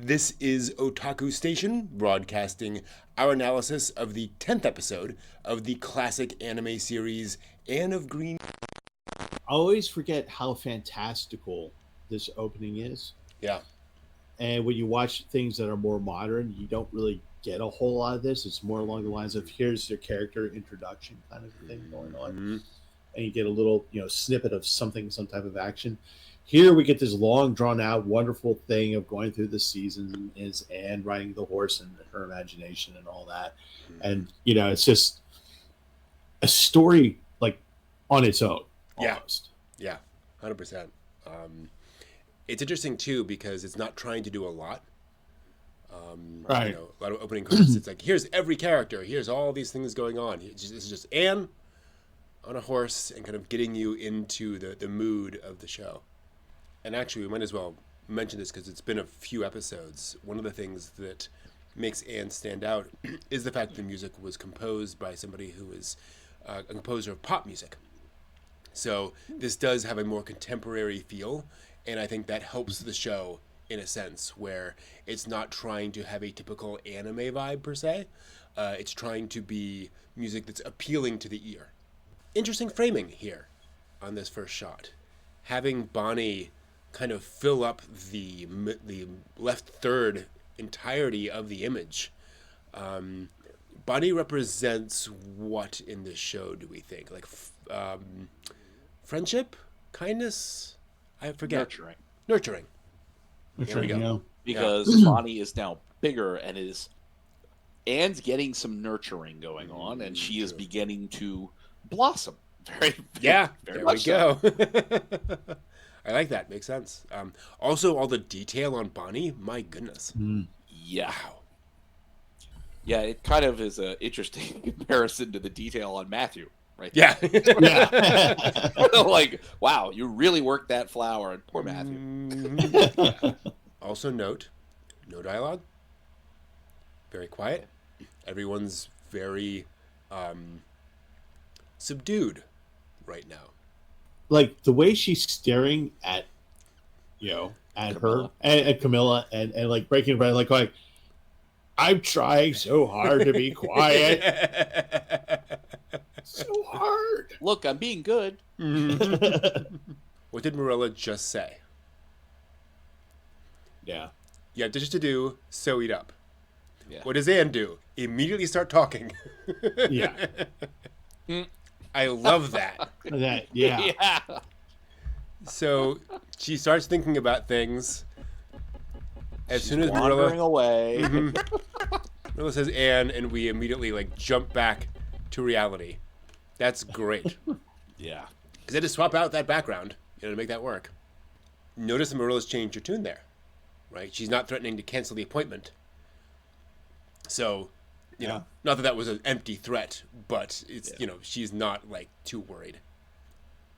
This is Otaku Station, broadcasting our analysis of the 10th episode of the classic anime series Anne of Green. I always forget how fantastical this opening is. Yeah. And when you watch things that are more modern, you don't really get a whole lot of this. It's more along the lines of here's your character introduction kind of thing going on. Mm-hmm. And you get a little, snippet of something, some type of action. Here we get this long, drawn out, wonderful thing of going through the season is Anne riding the horse and her imagination and all that. And, it's just a story like on its own. Almost. Yeah, 100%. It's interesting too because it's not trying to do a lot. Right. A lot of opening credits. It's like here's every character. Here's all these things going on. This is just Anne on a horse and kind of getting you into the mood of the show. And actually, we might as well mention this because it's been a few episodes. One of the things that makes Anne stand out is the fact that the music was composed by somebody who is a composer of pop music. So this does have a more contemporary feel, and I think that helps the show in a sense where it's not trying to have a typical anime vibe per se. It's trying to be music that's appealing to the ear. Interesting framing here on this first shot. Having Bonnie kind of fill up the left third entirety of the image. Bonnie represents what in this show do we think? Like friendship? Kindness? I forget. Nurturing. There we go. Because Bonnie is now bigger and Anne's getting some nurturing going on, and she is beginning to blossom. Very there we so. go. I like that. Makes sense. Also, all the detail on Bonnie, my goodness. Yeah. Wow. Yeah, it kind of is an interesting comparison to the detail on Matthew, right? Yeah. Like, wow, you really worked that flower, and poor Matthew. Also note, no dialogue. Very quiet. Everyone's very subdued right now. Like the way she's staring at, at Camilla. her and Camilla and like breaking bread, like going, I'm trying so hard to be quiet. So hard. Look, I'm being good. What did Marilla just say? Yeah. You have dishes to do, so eat up. Yeah. What does Anne do? Immediately start talking. Yeah. I love that. Yeah. So she starts thinking about things. As She's soon as wandering Marilla away. Marilla says Anne, and we immediately jump back to reality. That's great. Yeah. Because they had to swap out that background, to make that work. Notice that Marilla's changed her tune there, right? She's not threatening to cancel the appointment. So, not that was an empty threat, but it's, she's not too worried.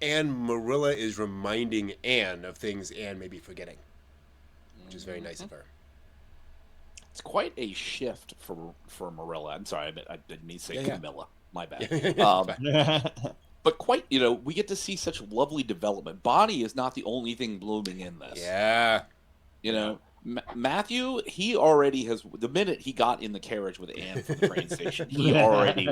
And Marilla is reminding Anne of things Anne may be forgetting, which is very nice of her. It's quite a shift for Marilla. I'm sorry, I didn't mean to say Camilla. My bad. But quite, we get to see such lovely development. Bonnie is not the only thing blooming in this. Yeah. Matthew, he already has. The minute he got in the carriage with Anne from the train station, he already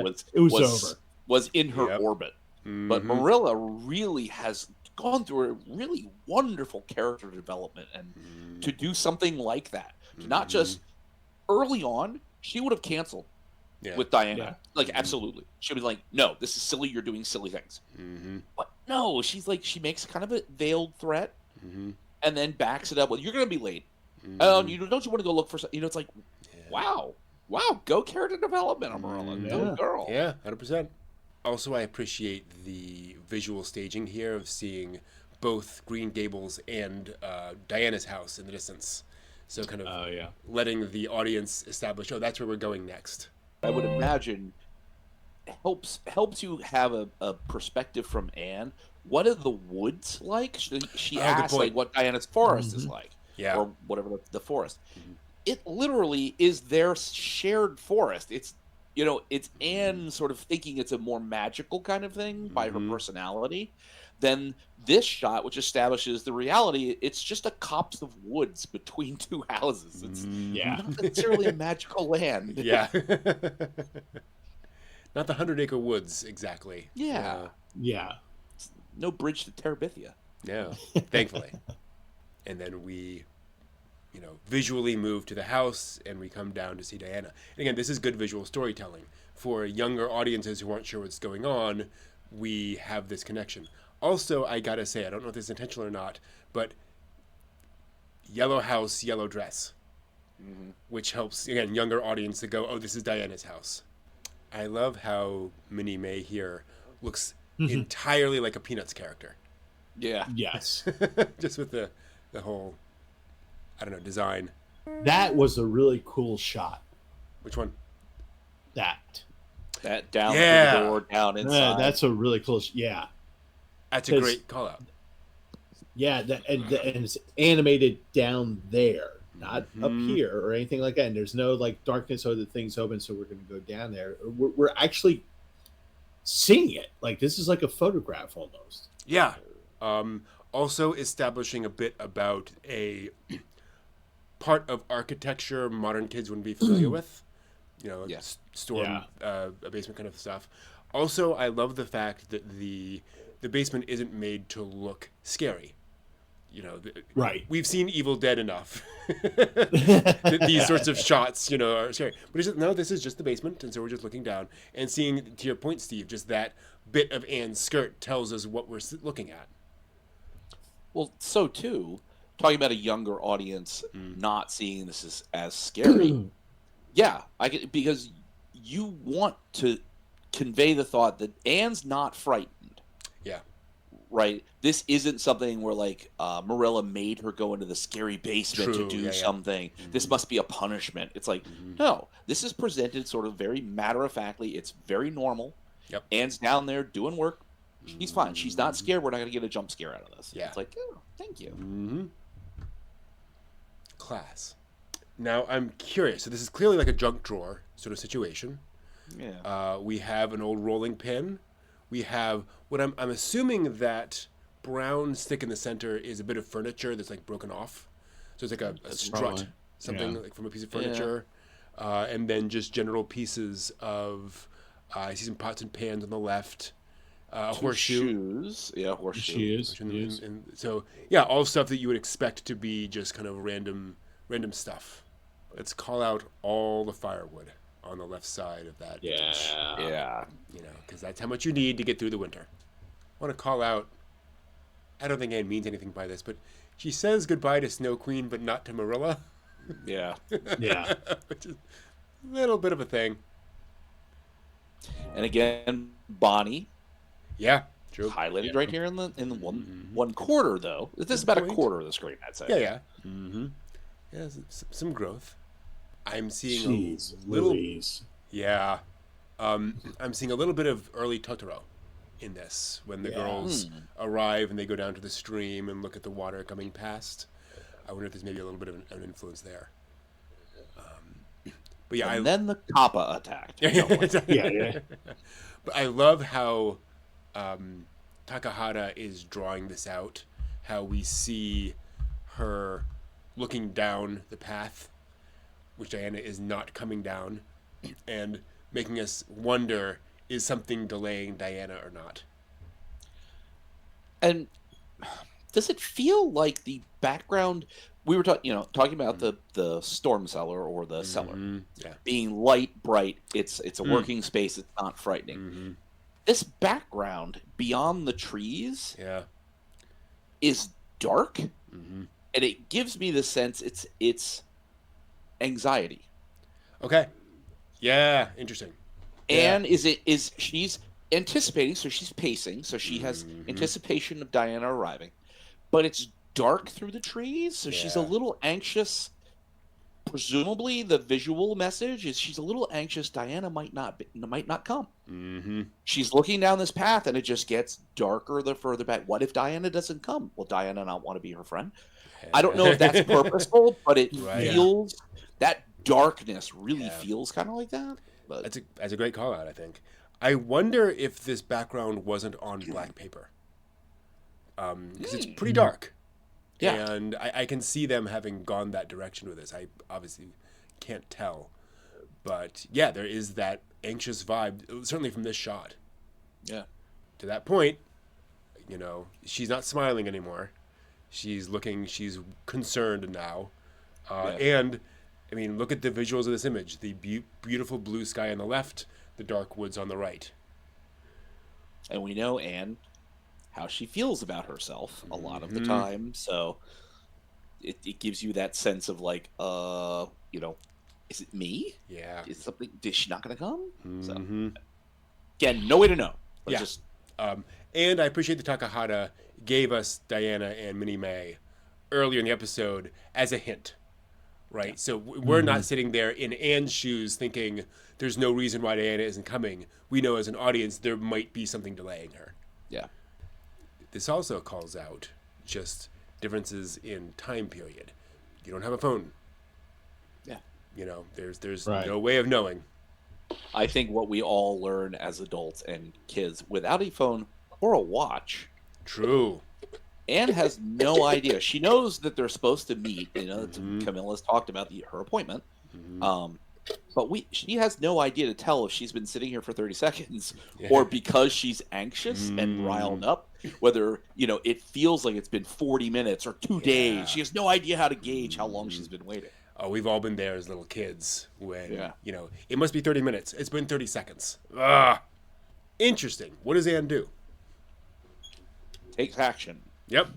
was in her orbit. Mm-hmm. But Marilla really has gone through a really wonderful character development, and to do something like that, to not just early on, she would have canceled with Diana. Absolutely. She was like, no, this is silly. You're doing silly things. Mm-hmm. But no, she makes kind of a veiled threat and then backs it up with, you're going to be late. Don't you want to go look for something? It's like, wow, go character development, Marilla. Go girl. Yeah, 100%. Also, I appreciate the visual staging here of seeing both Green Gables and Diana's house in the distance. So kind of letting the audience establish, that's where we're going next. I would imagine helps you have a perspective from Anne. What are the woods like? She asks what Diana's forest is like, or whatever the forest. It literally is their shared forest. It's it's Anne sort of thinking it's a more magical kind of thing by her personality. then this shot, which establishes the reality, it's just a copse of woods between two houses. It's not necessarily a magical land. Yeah. Not the 100-acre woods, exactly. Yeah. No bridge to Terabithia. Yeah, thankfully. And then we, visually move to the house, and we come down to see Diana. And again, this is good visual storytelling. For younger audiences who aren't sure what's going on, we have this connection. Also, I gotta say, I don't know if this is intentional or not, but yellow house, yellow dress, which helps, again, younger audience to go, oh, this is Diana's house. I love how Minnie May here looks entirely like a Peanuts character. Yeah. Yes. Just with the whole, I don't know, design. That was a really cool shot. Which one? That down through the door, down inside. That's a really cool. That's a great call out. Yeah, and it's animated down there, not up here or anything like that. And there's no like darkness or the thing's open, so we're going to go down there. We're actually seeing it. Like this is like a photograph almost. Yeah. Also establishing a bit about a part of architecture modern kids wouldn't be familiar with. Storm, a basement kind of stuff. Also, I love the fact that the basement isn't made to look scary. Right. We've seen Evil Dead enough. That these sorts of shots, are scary. But no, this is just the basement, and so we're just looking down and seeing, to your point, Steve, just that bit of Anne's skirt tells us what we're looking at. Well, so too, talking about a younger audience not seeing this as scary. Yeah, because you want to convey the thought that Anne's not frightened. Yeah. Right? This isn't something where, like, Marilla made her go into the scary basement to do something. This must be a punishment. It's like, no, this is presented sort of very matter-of-factly. It's very normal. Yep. Anne's down there doing work. She's fine. She's not scared. We're not going to get a jump scare out of this. Yeah. It's like, oh, thank you. Class. Now, I'm curious. So this is clearly like a junk drawer sort of situation. Yeah. We have an old rolling pin. We have what I'm assuming that brown stick in the center is a bit of furniture that's like broken off. So it's like a strut, something like from a piece of furniture. And then just general pieces of, I see some pots and pans on the left. Horseshoe. Shoes. Yeah, horseshoes. And so, yeah, all stuff that you would expect to be just kind of random stuff. Let's call out all the firewood on the left side of that. Yeah. Because that's how much you need to get through the winter. I want to call out, I don't think Anne means anything by this, but she says goodbye to Snow Queen, but not to Marilla. Yeah. Which is a little bit of a thing. And again, Bonnie. Yeah, true. Highlighted right here in the one quarter, though. This is about a quarter of the screen, I'd say. Yeah. Yeah, some growth. I'm seeing a little. Yeah, I'm seeing a little bit of early Totoro in this when the girls arrive and they go down to the stream and look at the water coming past. I wonder if there's maybe a little bit of an influence there. But yeah, and then the Kappa attacked. But I love how Takahata is drawing this out. How we see her looking down the path, which Diana is not coming down, and making us wonder, is something delaying Diana or not? And does it feel like the background we were talking about the storm cellar or the cellar being light, bright? It's a working space. It's not frightening. This background beyond the trees is dark, and it gives me the sense it's anxiety. Okay. Yeah, interesting. And is she's anticipating, so she's pacing, so she has anticipation of Diana arriving, but it's dark through the trees, so she's a little anxious. Presumably, the visual message is she's a little anxious. Diana might not come. She's looking down this path, and it just gets darker the further back. What if Diana doesn't come? Will Diana not want to be her friend? I don't know if that's purposeful, but it feels that darkness really feels kind of like that. But that's a great call out, I think. I wonder if this background wasn't on black paper. because it's pretty dark. Yeah. And I can see them having gone that direction with this. I obviously can't tell. But yeah, there is that anxious vibe, certainly from this shot. Yeah. To that point, she's not smiling anymore. She's concerned now. And, I mean, look at the visuals of this image. The beautiful blue sky on the left, the dark woods on the right. And we know Anne, how she feels about herself a lot of the time. So it gives you that sense of like, is it me? Yeah. Is she not going to come? So again, no way to know. And I appreciate that Takahata gave us Diana and Minnie May earlier in the episode as a hint, right? Yeah. So we're not sitting there in Anne's shoes thinking there's no reason why Diana isn't coming. We know as an audience there might be something delaying her. Yeah. This also calls out just differences in time period. You don't have a phone. Yeah. There's no way of knowing. I think what we all learn as adults and kids, without a phone or a watch. True. Anne has no idea. She knows that they're supposed to meet. Camilla's talked about her appointment. But she has no idea to tell if she's been sitting here for 30 seconds or because she's anxious and riled up, whether, it feels like it's been 40 minutes or 2 days. She has no idea how to gauge how long she's been waiting. Oh, we've all been there as little kids when, it must be 30 minutes. It's been 30 seconds. Interesting. What does Anne do? Takes action. Yep.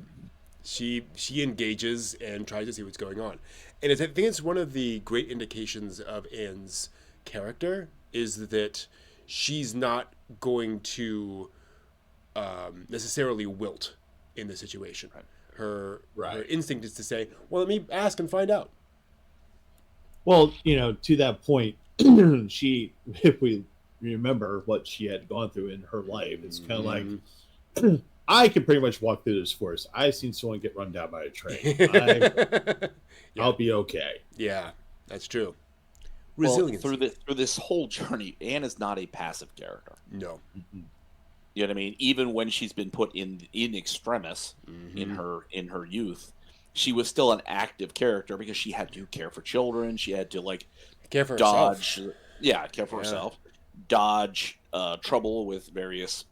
She engages and tries to see what's going on. And I think it's one of the great indications of Anne's character is that she's not going to necessarily wilt in the situation. Her instinct is to say, well, let me ask and find out. Well, to that point, if we remember what she had gone through in her life, it's kind of like, I can pretty much walk through this forest. I've seen someone get run down by a train. I'll be okay. Yeah, that's true. Resilience. Well, through this whole journey, Anne is not a passive character. No. You know what I mean? Even when she's been put in extremis in her youth, she was still an active character because she had to care for children. She had to care for dodge, herself. Yeah, care for herself. Dodge trouble with various,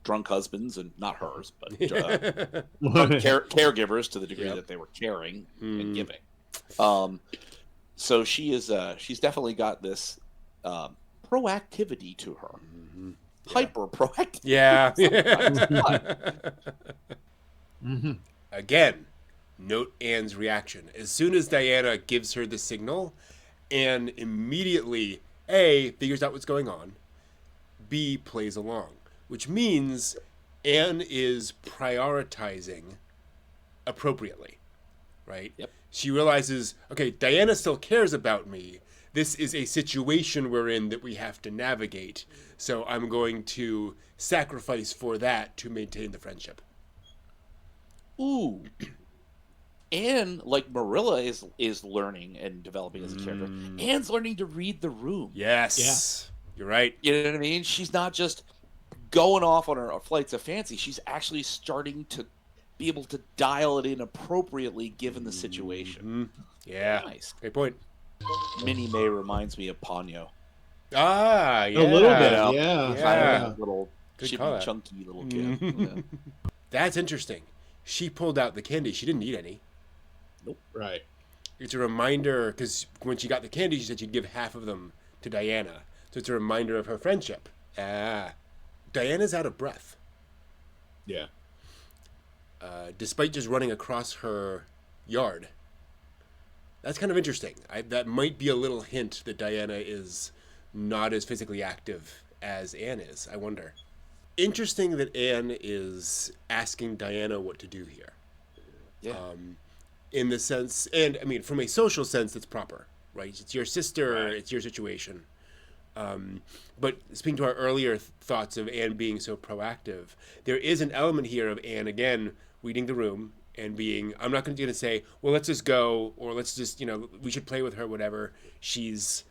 drunk husbands, and not hers, but caregivers to the degree that they were caring and giving. So she's definitely got this proactivity to her. Hyper proactive. Yeah. Again, note Anne's reaction. As soon as Diana gives her the signal, Anne immediately, A, figures out what's going on, B, plays along, which means Anne is prioritizing appropriately, right? Yep. She realizes, okay, Diana still cares about me. This is a situation we're in that we have to navigate, so I'm going to sacrifice for that to maintain the friendship. Ooh. Anne, like Marilla, is learning and developing as a character. Anne's learning to read the room. Yes. Yeah. You're right. You know what I mean? She's not just going off on her flights of fancy. She's actually starting to be able to dial it in appropriately given the situation. Yeah. Nice. Great point. Minnie May reminds me of Ponyo. Ah, yeah. A little bit, Kind of a little Good chippy, call. chunky little kid. That's interesting. She pulled out the candy. She didn't need any. Nope. Right. It's a reminder, because when she got the candy, she said she'd give half of them to Diana. So it's a reminder of her friendship. Diana's out of breath. Yeah. Despite just running across her yard. That's kind of interesting. That might be a little hint that Diana is not as physically active as Anne is. I wonder. Interesting that Anne is asking Diana what to do here. Yeah. In the sense, and I mean, from a social sense, it's proper, right? It's your sister, right. It's your situation. But speaking to our earlier thoughts of Anne being so proactive, there is an element here of Anne, again, reading the room and being, I'm not going to say, well, let's just go, or let's just, we should play with her, whatever. She's,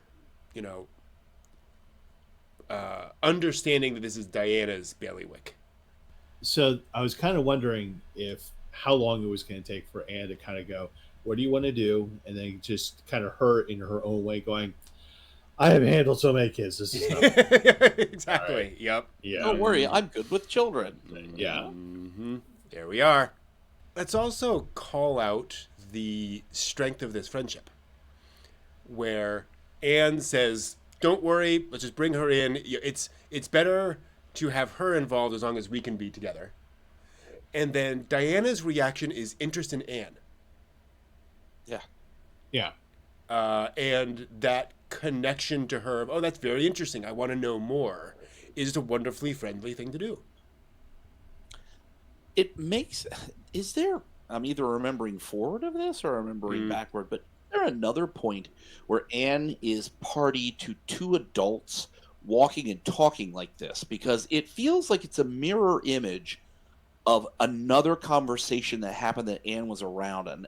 understanding that this is Diana's bailiwick. So I was kind of wondering if how long it was going to take for Anne to kind of go, "What do you want to do?" And then just kind of her in her own way going, "I have handled so many kids. This is nothing." All right. Exactly. Yep. Yeah. Don't worry, I'm good with children. Yeah. There we are. Let's also call out the strength of this friendship, where Anne says, "Don't worry, let's just bring her in. It's better to have her involved as long as we can be together." And then Diana's reaction is interest in Anne. Yeah. Yeah. And that connection to her, oh, that's very interesting, I want to know more, is a wonderfully friendly thing to do. It makes. Is there? I'm either remembering forward of this or remembering backward, but is there another point where Anne is party to two adults walking and talking like this? Because it feels like it's a mirror image of another conversation that happened that Anne was around. And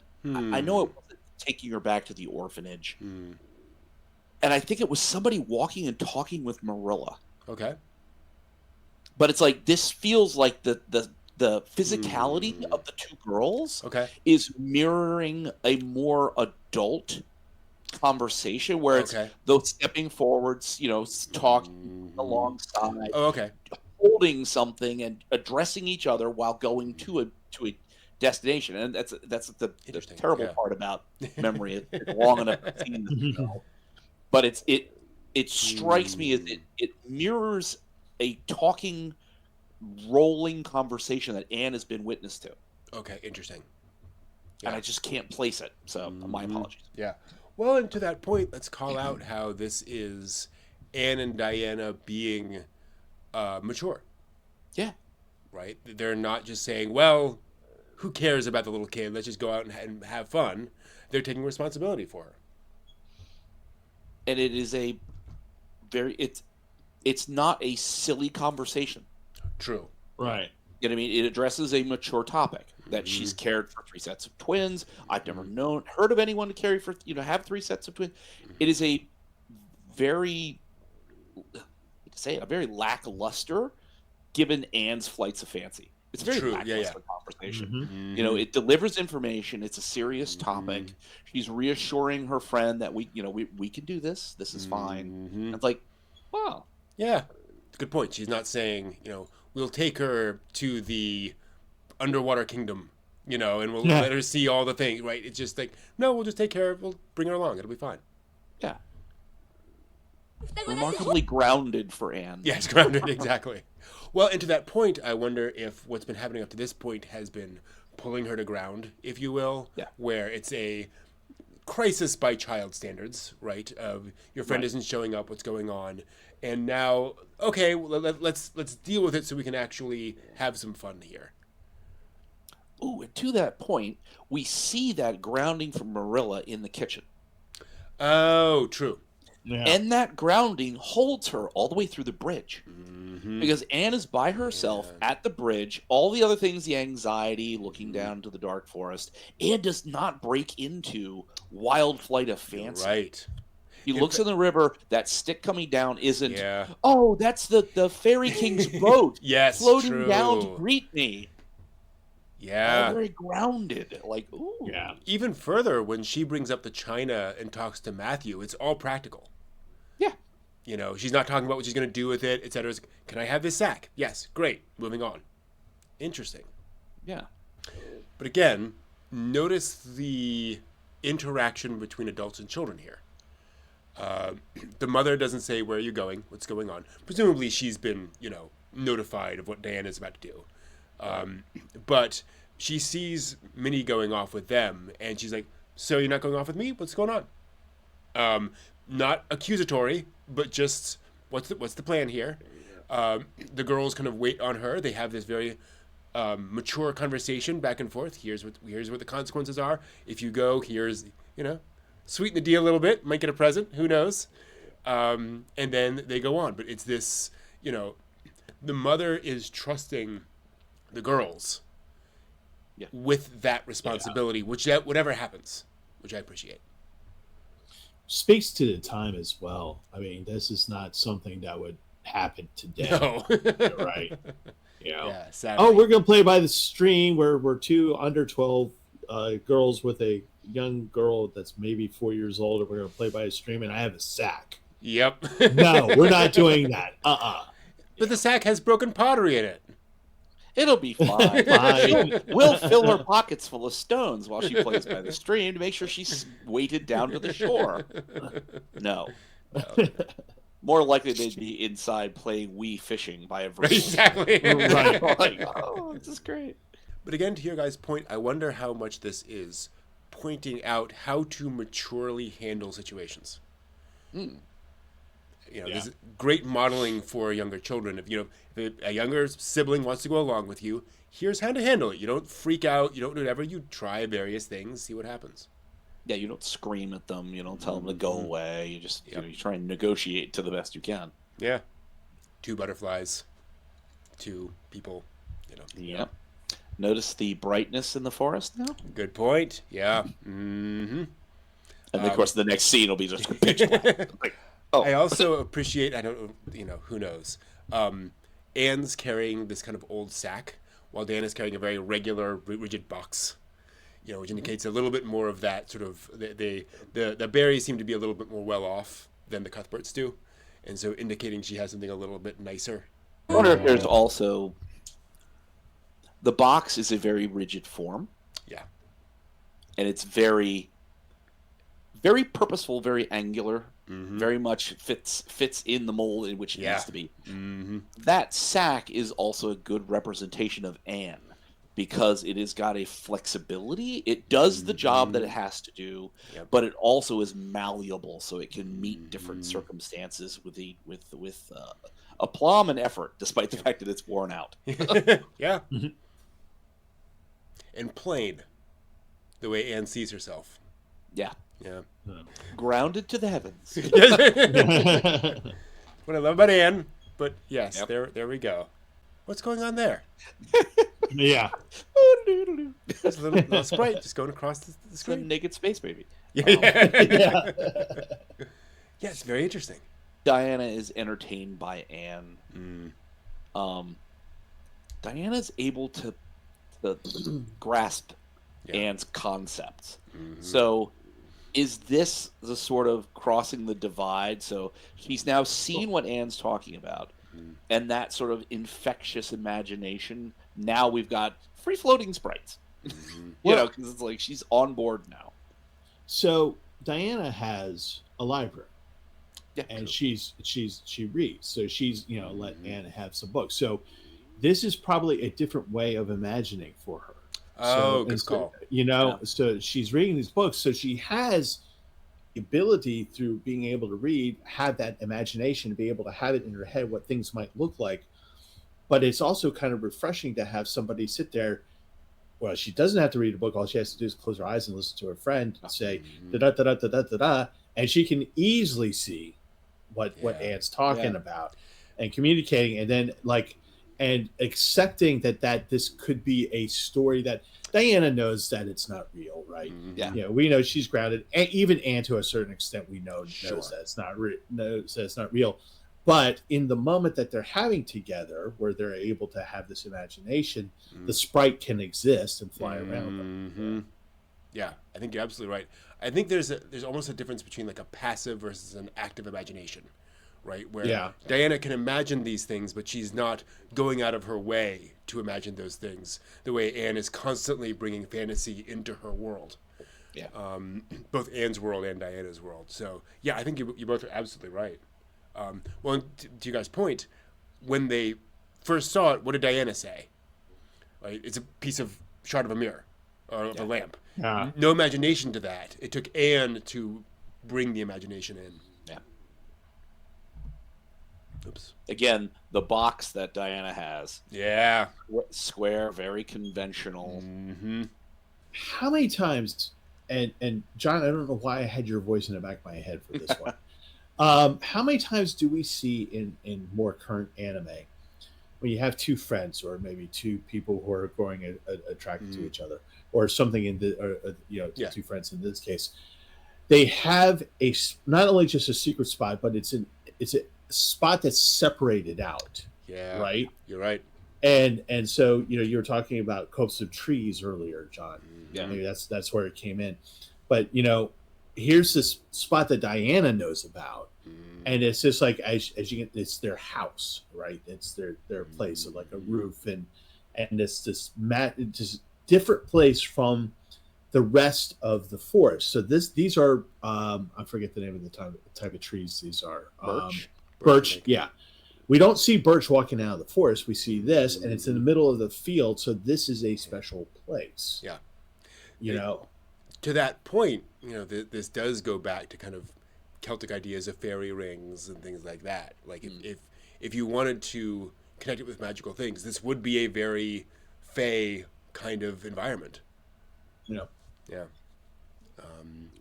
I know it wasn't taking her back to the orphanage. And I think it was somebody walking and talking with Marilla. Okay. But it's like, this feels like the physicality of the two girls is mirroring a more adult conversation where it's those stepping forwards, talking alongside, holding something and addressing each other while going to a destination. And that's the terrible part about memory. It's long enough seen this show. But it strikes me as it mirrors a talking, rolling conversation that Anne has been witness to. Okay, interesting. And I just can't place it. So my apologies. Yeah. Well, and to that point, let's call out how this is Anne and Diana being mature. Yeah. Right? They're not just saying, well, who cares about the little kid? Let's just go out and have fun. They're taking responsibility for her. And it is a it's not a silly conversation. True. Right. You know what I mean? It addresses a mature topic that she's cared for 3 sets of twins. I've never heard of anyone to have 3 sets of twins. It is a very lackluster, given Anne's flights of fancy. It's a very lackluster conversation. It delivers information. It's a serious topic. She's reassuring her friend that we can do this. This is fine. It's like, wow. Yeah. Good point. She's not saying, we'll take her to the underwater kingdom, and we'll let her see all the things, right? It's just like, no, we'll just take care of, we'll bring her along. It'll be fine. Yeah. Remarkably grounded for Anne. Yes, grounded, exactly. Well, and to that point, I wonder if what's been happening up to this point has been pulling her to ground, if you will, where it's a crisis by child standards, right? Your friend isn't showing up, what's going on? And now, okay, well, let's deal with it so we can actually have some fun here. Ooh, and to that point, we see that grounding from Marilla in the kitchen. Oh, true. Yeah. And that grounding holds her all the way through the bridge. Because Anne is by herself at the bridge. All the other things, the anxiety, looking down to the dark forest. Anne does not break into wild flight of fancy. Right. He looks in the river. That stick coming down isn't, oh, that's the Fairy King's boat floating down to greet me. Yeah. Very grounded. Like, ooh. Yeah. Even further, when she brings up the china and talks to Matthew, it's all practical. Yeah. She's not talking about what she's going to do with it, etc. Can I have this sack? Yes. Great. Moving on. Interesting. Yeah. But again, notice the interaction between adults and children here. The mother doesn't say, where are you going? What's going on? Presumably she's been, notified of what Diana's about to do. But she sees Minnie going off with them, and she's like, so you're not going off with me? What's going on? Not accusatory, but just, what's the plan here? The girls kind of wait on her. They have this very mature conversation back and forth. Here's what the consequences are. If you go, here's, sweeten the deal a little bit. Might get a present. Who knows? And then they go on. But it's this, the mother is trusting the girls with that responsibility, whatever happens, which I appreciate. Speaks to the time as well. I mean, this is not something that would happen today. No. Right. You know, Yeah, sadly. oh, we're gonna play by the stream. We're two under 12 girls with a young girl that's maybe 4 years old, and we're gonna play by a stream. And I have a sack. Yep. No, we're not doing that. But the sack has broken pottery in it. It'll be fine. Fine. We'll fill her pockets full of stones while she plays by the stream to make sure she's weighted down to the shore. No. More likely they'd be inside playing Wii fishing by a Right, exactly. Right. Like, oh, this is great. But again, to your guys' point, I wonder how much this is pointing out how to maturely handle situations. You know, this is great modeling for younger children. If a younger sibling wants to go along with you, here's how to handle it. You don't freak out. You don't do whatever. You try various things, see what happens. Yeah, you don't scream at them. You don't tell them to go away. You just you try and negotiate to the best you can. Yeah. 2 butterflies, 2 people. Yeah. Notice the brightness in the forest now? Good point. Yeah. Mm-hmm. And of course, the next scene will be just pitch black. Like, oh. I also appreciate, who knows. Anne's carrying this kind of old sack, while Dan is carrying a very regular, rigid box. Which indicates a little bit more of that sort of, the berries seem to be a little bit more well off than the Cuthberts do. And so indicating she has something a little bit nicer. I wonder if there's also, the box is a very rigid form. Yeah. And it's very, very purposeful, very angular, mm-hmm. very much fits in the mold in which it needs to be. Mm-hmm. That sack is also a good representation of Anne, because it has got a flexibility. It does the job that it has to do, but it also is malleable, so it can meet different circumstances with aplomb and effort, despite the fact that it's worn out. Yeah. And plain, the way Anne sees herself. Yeah. Yeah. Grounded to the heavens. What I love about Anne, but yes, there we go. What's going on there? Yeah. There's a little sprite just going across the screen. It's a naked space baby. Yeah, it's very interesting. Diana is entertained by Anne. Diana's able to grasp Anne's concepts. So is this the sort of crossing the divide? So she's now seen what Anne's talking about, and that sort of infectious imagination. Now we've got free-floating sprites. Because it's like she's on board now. So Diana has a library. Yeah, and she reads. So she's, let Anne have some books. So this is probably a different way of imagining for her. Oh, good call. So she's reading these books. So she has the ability, through being able to read, have that imagination, to be able to have it in her head what things might look like. But it's also kind of refreshing to have somebody sit there. Well, she doesn't have to read a book. All she has to do is close her eyes and listen to her friend say da da da da da da da, and she can easily see what Anne's talking about and communicating, and then and accepting that this could be a story that Diana knows that it's not real, right? Yeah. We know she's grounded, and even Anne, to a certain extent, we knows that it's not knows that it's not real. But in the moment that they're having together, where they're able to have this imagination, the sprite can exist and fly around them. Yeah, I think you're absolutely right. I think there's almost a difference between like a passive versus an active imagination, right? Where Diana can imagine these things, but she's not going out of her way to imagine those things the way Anne is constantly bringing fantasy into her world. Yeah. Both Anne's world and Diana's world. So, yeah, I think you both are absolutely right. Well, to you guys' point, when they first saw it, what did Diana say? Right? It's a piece of shard of a mirror, or of a lamp. No imagination to that. It took Anne to bring the imagination in. Yeah. Oops. Again, the box that Diana has. Yeah. Square, very conventional. Mm-hmm. How many times, and John, I don't know why I had your voice in the back of my head for this one. How many times do we see in more current anime when you have two friends, or maybe two people who are growing attracted to each other, or something two friends in this case, they have not only just a secret spot, but it's a spot that's separated out. Yeah. Right. You're right. And so you were talking about copse of trees earlier, John. Yeah. Maybe that's where it came in. But here's this spot that Diana knows about, and it's just like as you get, it's their house, right? It's their place, of like a roof, and it's this just different place from the rest of the forest. So these are I forget the name of the type of trees these are. Birch. Birch, yeah. We don't see birch walking out of the forest. We see this, and it's in the middle of the field. So this is a special place. Yeah. To that point, this does go back to kind of Celtic ideas of fairy rings and things like that. Like if you wanted to connect it with magical things, this would be a very fey kind of environment. Yeah.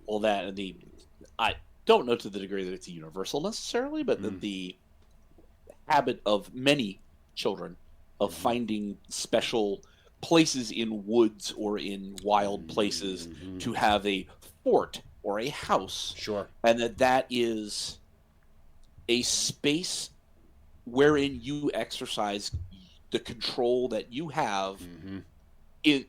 Well, I don't know to the degree that it's universal necessarily, but the habit of many children of finding special places in woods or in wild places to have a fort or a house. Sure. And that is a space wherein you exercise the control that you have in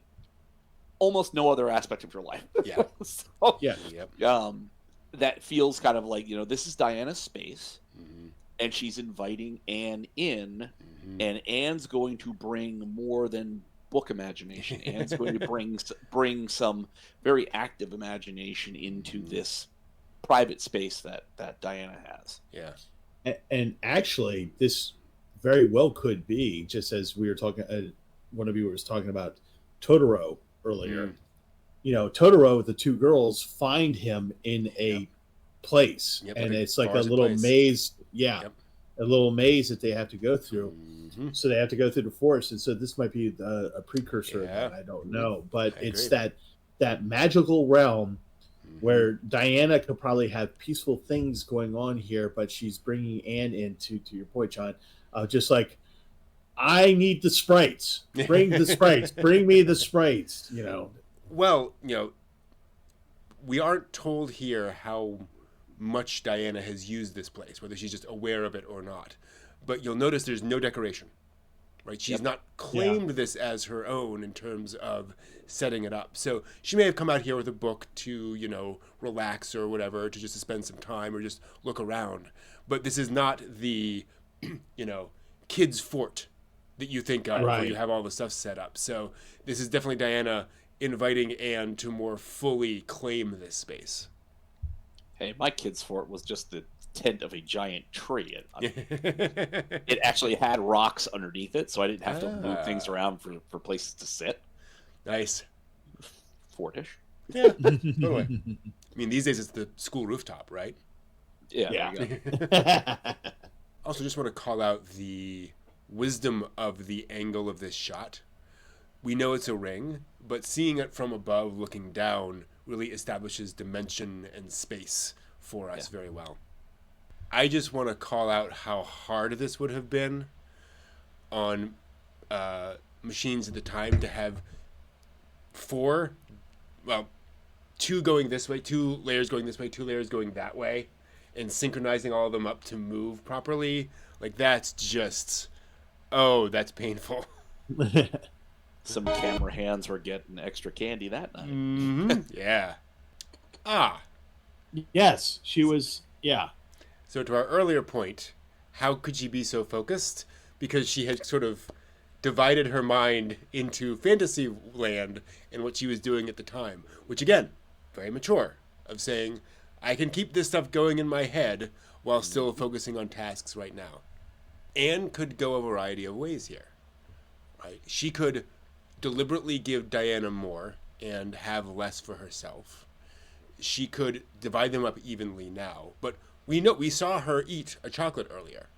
almost no other aspect of your life. Yeah. So, yeah. Yep. That feels kind of like, this is Diana's space, and she's inviting Anne in, and Anne's going to bring more than book imagination. Anne's going to bring some very active imagination into this private space that Diana has. Yeah. And actually, this very well could be, just as we were talking, one of you was talking about Totoro earlier. Totoro, the two girls find him in a place, and it's like a little maze. Yeah. Yep. A little maze that they have to go through. So they have to go through the forest. And so this might be a precursor of that. I don't know. But it's that magical realm where Diana could probably have peaceful things going on here, but she's bringing Anne into, to your point, John, just like, I need the sprites. Bring the sprites. Bring me the sprites, Well, we aren't told here how much Diana has used this place, whether she's just aware of it or not. But you'll notice there's no decoration, right? She's not claimed this as her own in terms of setting it up. So she may have come out here with a book to, relax or whatever, to just spend some time or just look around. But this is not the, kids' fort that you think of, where you have all the stuff set up. So this is definitely Diana inviting Anne to more fully claim this space. Hey, my kid's fort was just the tent of a giant tree. It actually had rocks underneath it, so I didn't have to move things around for places to sit. Nice. Fortish. Yeah, totally. I mean, these days it's the school rooftop, right? Yeah. There you go. Also, just want to call out the wisdom of the angle of this shot. We know it's a ring, but seeing it from above, looking down, really establishes dimension and space for us very well. I just want to call out how hard this would have been on machines at the time to have two going this way, 2 layers going this way, 2 layers going that way, and synchronizing all of them up to move properly. Like, that's just, that's painful. Some camera hands were getting extra candy that night. Yeah. Yes, she was. Yeah. So to our earlier point, how could she be so focused? Because she had sort of divided her mind into fantasy land and what she was doing at the time, which again, very mature, of saying, I can keep this stuff going in my head while still focusing on tasks right now. Anne could go a variety of ways here, right? She could deliberately give Diana more and have less for herself. She could divide them up evenly now, but we saw her eat a chocolate earlier.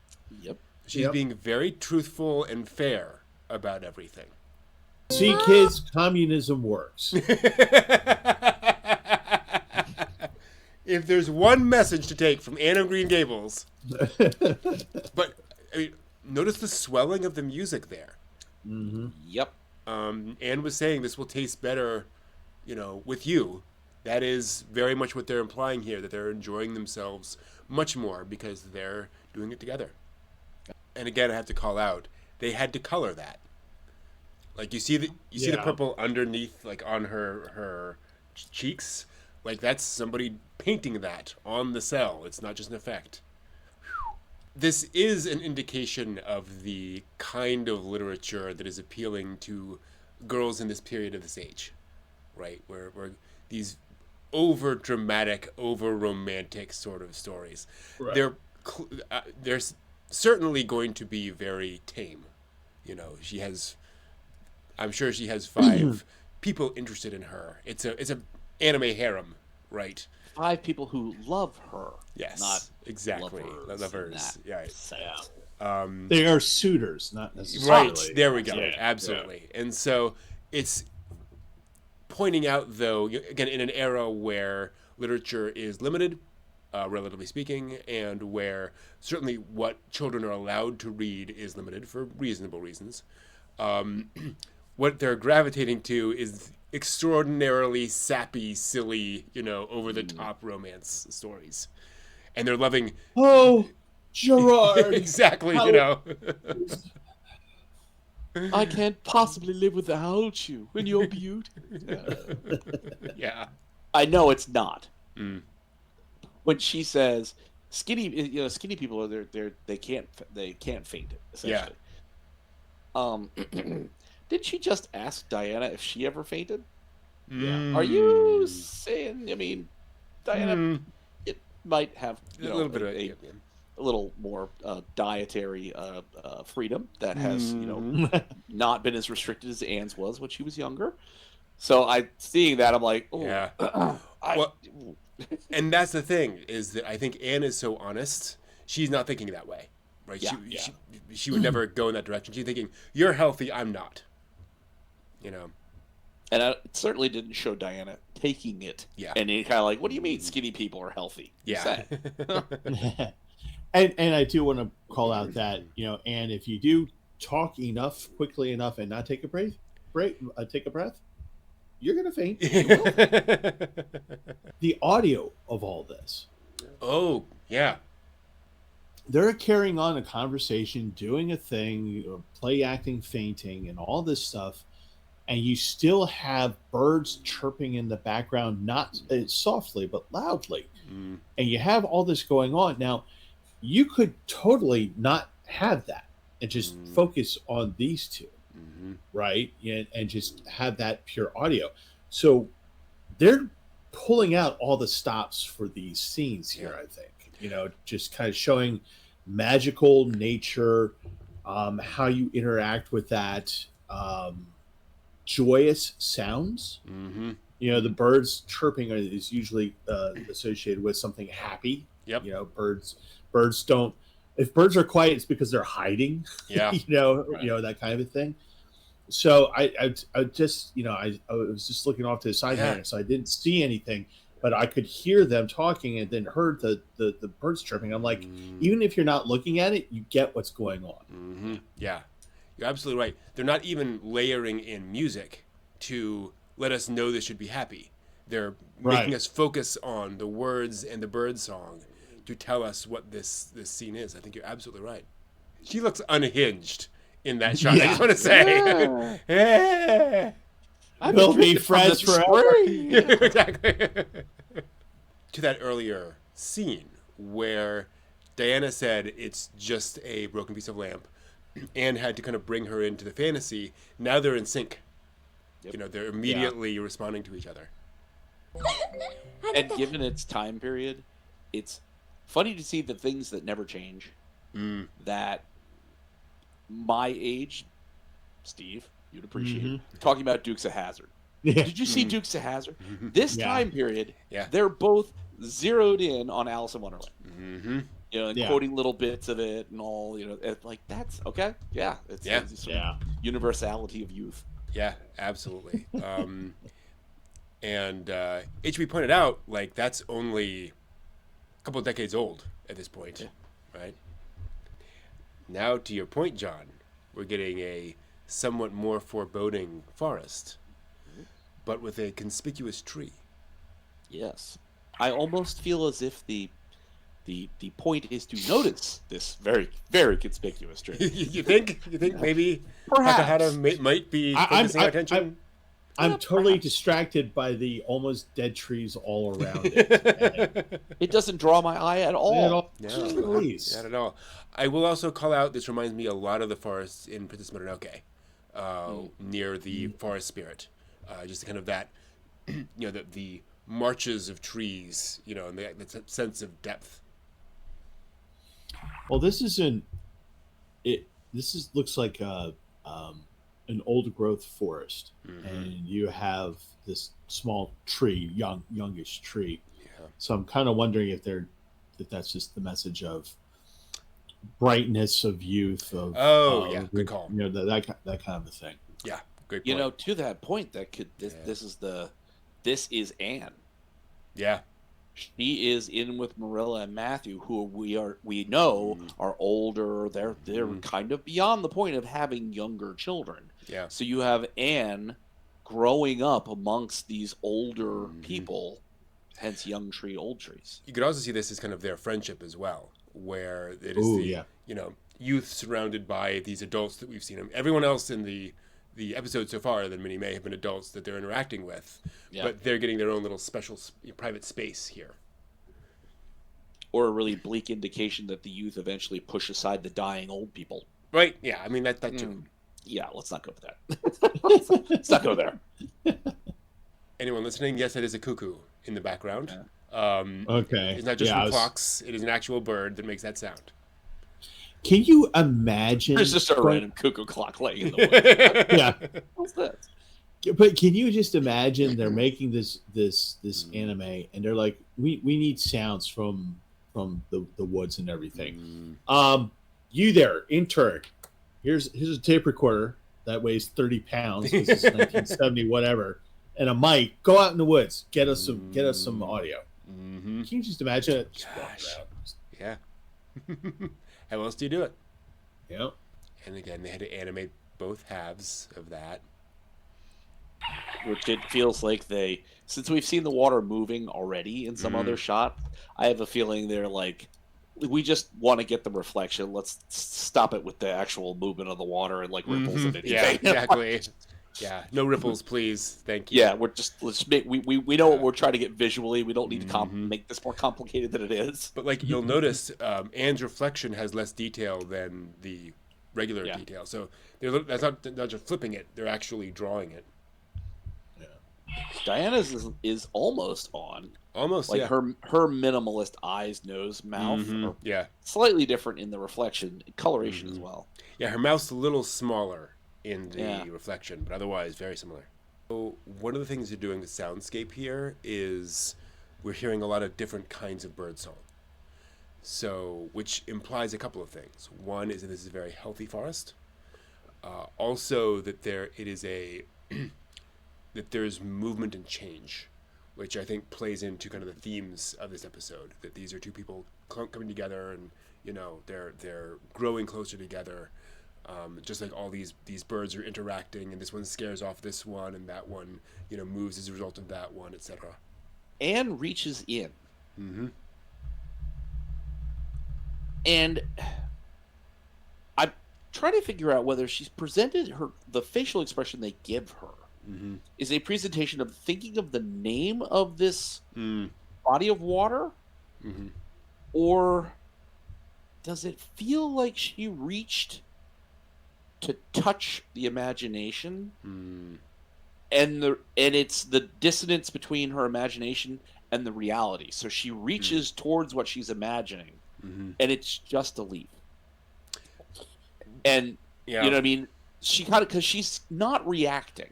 Yep. She's being very truthful and fair about everything. See, kids, communism works. If there's one message to take from Anne of Green Gables, but notice the swelling of the music there. Yep. Anne was saying this will taste better, with you. That is very much what they're implying here, that they're enjoying themselves much more because they're doing it together. And again, I have to call out, they had to color that. Like you see the purple underneath, like on her cheeks. Like that's somebody painting that on the cell. It's not just an effect. This is an indication of the kind of literature that is appealing to girls in this period of this age, right? Where these over dramatic, over romantic sort of stories. Right. They're certainly going to be very tame. You know, I'm sure she has 5 people interested in her. It's a anime harem, right? 5 people who love her. Yes, not exactly. Lovers. Yeah. They are suitors, not necessarily. Right. There we go. Yeah. Absolutely. Yeah. And so it's pointing out, though, again, in an era where literature is limited, relatively speaking, and where certainly what children are allowed to read is limited for reasonable reasons. What they're gravitating to is extraordinarily sappy, silly, over-the-top romance stories. And they're loving... Oh, Gerard! Exactly, I can't possibly live without you and your beauty. Yeah. I know it's not. When she says skinny people are they can't faint, essentially. Yeah. Did she just ask Diana if she ever fainted? Yeah. Are you saying? I mean, Diana, it might have a little bit of a little more dietary freedom that has not been as restricted as Anne's was when she was younger. So seeing that, I'm like, oh yeah. And that's the thing, is that I think Anne is so honest. She's not thinking that way, right? Yeah, she would never go in that direction. She's thinking, you're healthy, I'm not. And it certainly didn't show Diana taking it. Yeah. And it kind of like, what do you mean skinny people are healthy? Yeah. and I do want to call out that, Anne, if you do talk enough, quickly enough, and not take a breath, you're going to faint. The audio of all this. Oh, yeah. They're carrying on a conversation, doing a thing, play acting, fainting, and all this stuff. And you still have birds chirping in the background, not softly, but loudly. And you have all this going on. Now, you could totally not have that and just focus on these two, right? And just have that pure audio. So they're pulling out all the stops for these scenes here, I think. Just kind of showing magical nature, how you interact with that, joyous sounds. The birds chirping is usually associated with something happy. Yep. Birds don't. If birds are quiet, it's because they're hiding. Yeah. That kind of a thing. So I just I was just looking off to the side here, so I didn't see anything, but I could hear them talking and then heard the birds chirping. I'm like, even if you're not looking at it, you get what's going on. Yeah, you're absolutely right. They're not even layering in music to let us know this should be happy. They're making us focus on the words and the bird song to tell us what this scene is. I think you're absolutely right. She looks unhinged in that shot. I just want to say. We'll be friends forever. Exactly. To that earlier scene where Diana said it's just a broken piece of lamp, and had to kind of bring her into the fantasy. Now they're in sync. Yep. They're immediately responding to each other. And given its time period, it's funny to see the things that never change. That my age, Steve, you'd appreciate talking about Dukes of Hazzard. Did you see Dukes of Hazzard? This time period, they're both zeroed in on Alice in Wonderland. Quoting little bits of it and all, like that's okay. Yeah. It's universality of youth. Yeah, absolutely. And HB pointed out, like, that's only a couple of decades old at this point, right? Now, to your point, John, we're getting a somewhat more foreboding forest, but with a conspicuous tree. Yes. I almost feel as if the The point is to notice this very, very conspicuous tree. You think maybe Perhaps. Takahata might be focusing our attention? I'm totally distracted by the almost dead trees all around it. It doesn't draw my eye at all. No, not at all. I will also call out, this reminds me a lot of the forests in Princess Mononoke, near the forest spirit. Just kind of that, the marches of trees, and the sense of depth. Well, this looks like an old growth forest, and you have this small tree, youngish tree. Yeah. So I'm kind of wondering if that's just the message of brightness, of youth, of good call. That kind of a thing. Yeah, great point. To that point, this is Anne. Yeah. She is in with Marilla and Matthew, who we know are older. They're kind of beyond the point of having younger children. Yeah. So you have Anne growing up amongst these older people, hence young tree, old trees. You could also see this as kind of their friendship as well, where it is youth surrounded by these adults that we've seen. Everyone else in the episode so far, that many may have been adults that they're interacting with, but they're getting their own little special private space here. Or a really bleak indication that the youth eventually push aside the dying old people. Right, yeah, I mean, that too. Yeah, let's not go with that. Let's not go there. Anyone listening? Yes, it is a cuckoo in the background. Yeah. Okay. It's not just from clocks, it is an actual bird that makes that sound. Can you imagine? There's just a random cuckoo clock laying in the woods. Yeah. What's that? But can you just imagine they're making this anime, and they're like, we need sounds from the woods and everything. You there, intern? Here's a tape recorder that weighs 30 pounds because it's 1970, whatever, and a mic. Go out in the woods, get us some audio. Can you just imagine it? Gosh. Yeah. How else do you do it? Yeah. And again, they had to animate both halves of that. Which it feels like since we've seen the water moving already in some other shot, I have a feeling they're like, we just want to get the reflection. Let's stop it with the actual movement of the water and like ripples of it. Yeah, exactly. Yeah, no ripples, please. Thank you. Yeah, let's make we know what we're trying to get visually. We don't need to make this more complicated than it is. But like you'll notice, Anne's reflection has less detail than the regular detail. So that's not just flipping it; they're actually drawing it. Diana's is almost on. Almost, like her minimalist eyes, nose, mouth are slightly different in the reflection, coloration as well. Yeah, her mouth's a little smaller in the reflection, but otherwise very similar. So one of the things they're doing with soundscape here is we're hearing a lot of different kinds of birdsong. So, which implies a couple of things. One is that this is a very healthy forest. Also that that there's movement and change, which I think plays into kind of the themes of this episode. That these are two people coming together, and they're growing closer together. Just like all these birds are interacting, and this one scares off this one, and that one moves as a result of that one, etc. Anne reaches in, and I'm trying to figure out whether she's presented the facial expression they give her. Is a presentation of thinking of the name of this body of water, or does it feel like she reached to touch the imagination, and it's the dissonance between her imagination and the reality? So she reaches towards what she's imagining, and it's just a leaf. And you know what I mean? She because she's not reacting.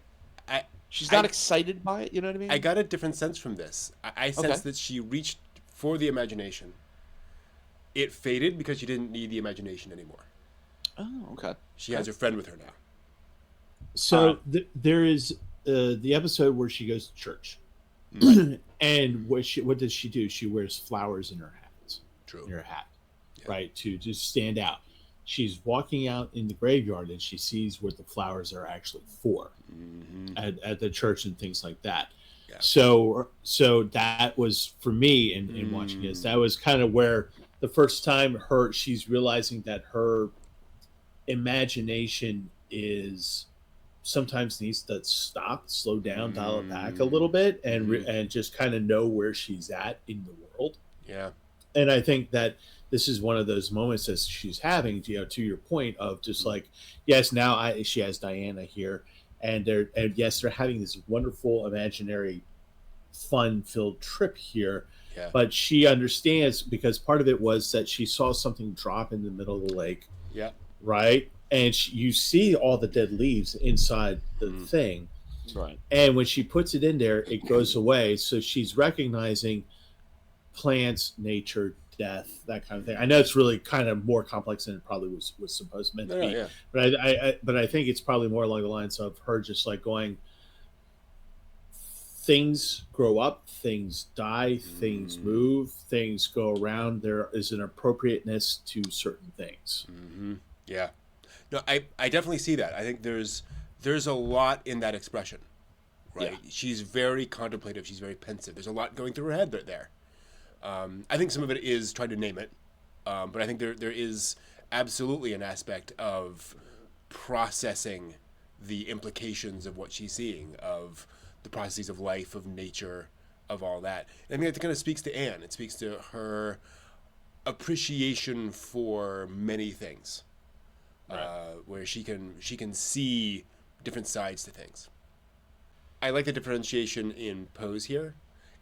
She's not excited by it, you know what I mean? I got a different sense from this. I sense that she reached for the imagination. It faded because she didn't need the imagination anymore. Oh, okay. She has her friend with her now. So there is the episode where she goes to church. And what does she do? She wears flowers in her hat. True. In her hat, right? To just stand out. She's walking out in the graveyard and she sees what the flowers are actually for at the church and things like that. Yeah. So that was for me in watching this. That was kind of where the first time she's realizing that her imagination is sometimes needs to stop, slow down, dial it back a little bit, and just kind of know where she's at in the world. Yeah. And I think that this is one of those moments that she's having, to your point of just like, yes, now she has Diana here, and yes, they're having this wonderful imaginary fun-filled trip here. Yeah. But she understands, because part of it was that she saw something drop in the middle of the lake. Yeah. Right? And you see all the dead leaves inside the thing. Right. And when she puts it in there, it goes away. So she's recognizing plants, nature, death, that kind of thing. I know it's really kind of more complex than it probably was supposed to be. Yeah. But I think it's probably more along the lines of her just like going, things grow up, things die, things move, things go around. There is an appropriateness to certain things. Yeah. No, I definitely see that. I think there's a lot in that expression, right? Yeah. She's very contemplative. She's very pensive. There's a lot going through her head there. I think some of it is trying to name it, but I think there is absolutely an aspect of processing the implications of what she's seeing, of the processes of life, of nature, of all that. And I mean, it kind of speaks to Anne. It speaks to her appreciation for many things. Right. Where she can see different sides to things. I like the differentiation in pose here.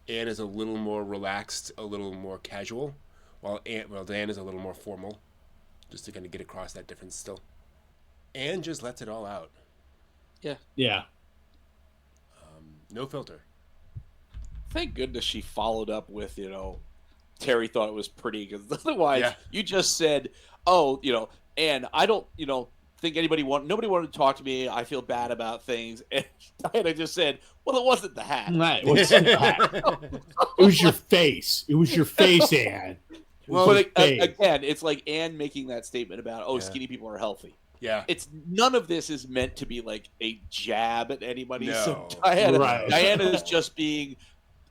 Anne is a little more relaxed, a little more casual, while Diane is a little more formal, just to kind of get across that difference still. Anne just lets it all out. Yeah. Yeah. No filter. Thank goodness she followed up with, Terry thought it was pretty, because otherwise you just said, and I don't, think nobody wanted to talk to me. I feel bad about things. And Diana just said, well, it wasn't the hat. Right. It wasn't the hat. It was your face. It was your face, Anne. Well, but again, it's like Anne making that statement about, skinny people are healthy. Yeah. It's none of this is meant to be like a jab at anybody. No. So Diana is just being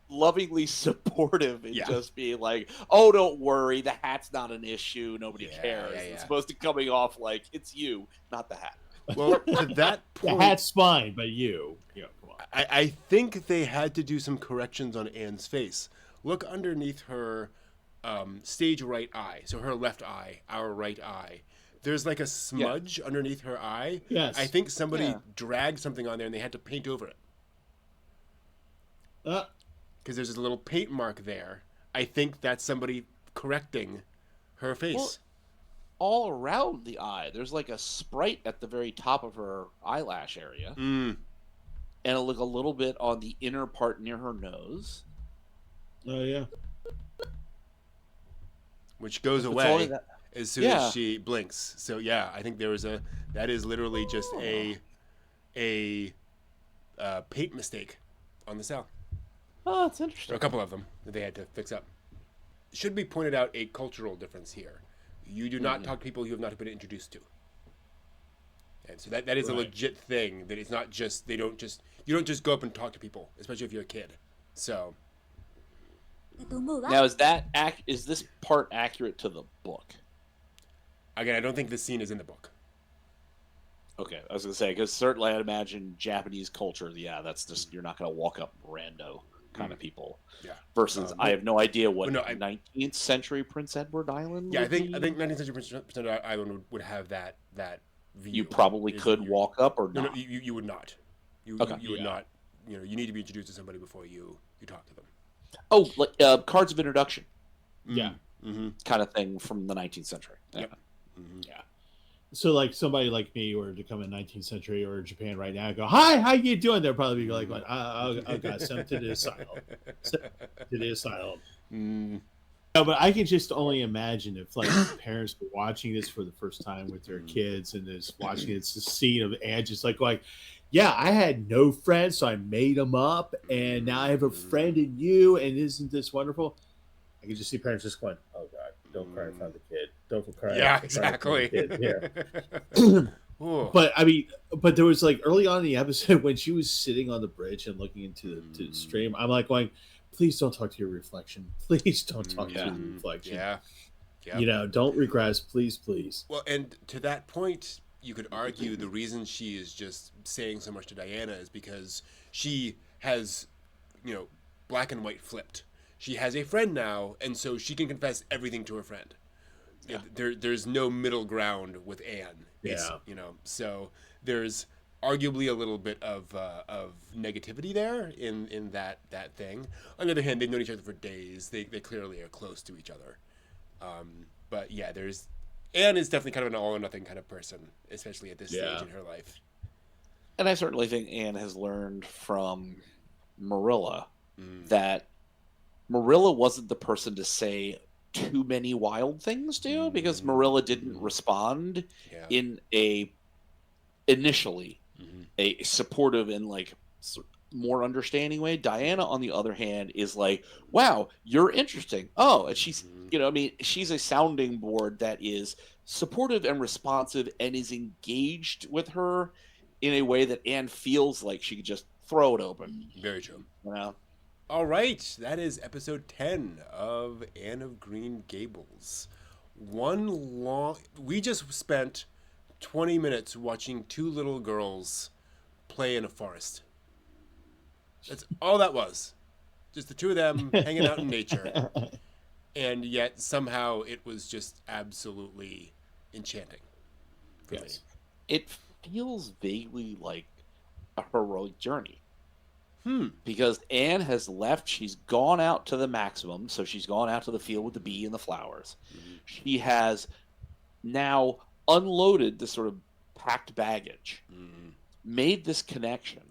lovingly supportive and just being like, oh, don't worry, the hat's not an issue, nobody cares. It's supposed to coming off like it's you, not the hat. Well, to that point, the hat's fine, but you come on. I think they had to do some corrections on Anne's face. Look underneath her stage right eye, so her left eye, our right eye. There's like a smudge underneath her eye. Yes. I think somebody dragged something on there and they had to paint over it. Because there's a little paint mark there. I think that's somebody correcting her face. Well, all around the eye, there's like a sprite at the very top of her eyelash area. And a little bit on the inner part near her nose. Oh, yeah. Which goes away as soon as she blinks. So, I think that is literally just a paint mistake on the cell. Oh, that's interesting. There are a couple of them that they had to fix up. It should be pointed out a cultural difference here. You do not talk to people you have not been introduced to. And so that is a legit thing, that it's not just, you don't just go up and talk to people, especially if you're a kid. So. Now, is this part accurate to the book? Again, I don't think this scene is in the book. Okay, I was going to say, because certainly I'd imagine Japanese culture, that's just, you're not going to walk up rando kind of people. Yeah. Versus, I have no idea what 19th century Prince Edward Island would I think 19th century Prince Edward Island would have that view. You probably could walk up or not? No, you would not. You would not. You need to be introduced to somebody before you talk to them. Oh, like cards of introduction. Yeah. Kind of thing from the 19th century. Yeah. Yeah. So, like, somebody like me were to come in 19th century or Japan right now and go, hi, how you doing? They'll probably be like, oh God, sent to the asylum. To the asylum. No, but I can just only imagine if, like, parents were watching this for the first time with their kids and just watching it's the scene of Anne just like going, yeah, I had no friends, so I made them up, and now I have a friend in you, and isn't this wonderful? I can just see parents just going, oh God, don't cry in front of the kid. Don't cry. Yeah, exactly. Yeah. But I mean, there was like early on in the episode when she was sitting on the bridge and looking into the stream. I'm like going, please don't talk to your reflection. Please don't talk to your reflection. Yeah. Yep. Don't regress, please. Well, and to that point, you could argue the reason she is just saying so much to Diana is because she has, you know, black and white flipped. She has a friend now, and so she can confess everything to her friend. Yeah. There's no middle ground with Anne. Yeah. So there's arguably a little bit of negativity there in that thing. On the other hand, they've known each other for days. They clearly are close to each other. But yeah, Anne is definitely kind of an all or nothing kind of person, especially at this stage in her life. And I certainly think Anne has learned from Marilla that Marilla wasn't the person to say too many wild things to, because Marilla didn't respond in initially a supportive and like more understanding way. Diana, on the other hand, is like, wow, you're interesting. Oh, and she's, she's a sounding board that is supportive and responsive and is engaged with her in a way that Anne feels like she could just throw it open. Very true. Yeah. All right, that is episode 10 of Anne of Green Gables. We just spent 20 minutes watching two little girls play in a forest. That's all that was. Just the two of them hanging out in nature. And yet somehow it was just absolutely enchanting for me. It feels vaguely like a heroic journey. Because Anne has left. She's gone out to the maximum. So she's gone out to the field with the bee and the flowers. She has now unloaded this sort of packed baggage, made this connection,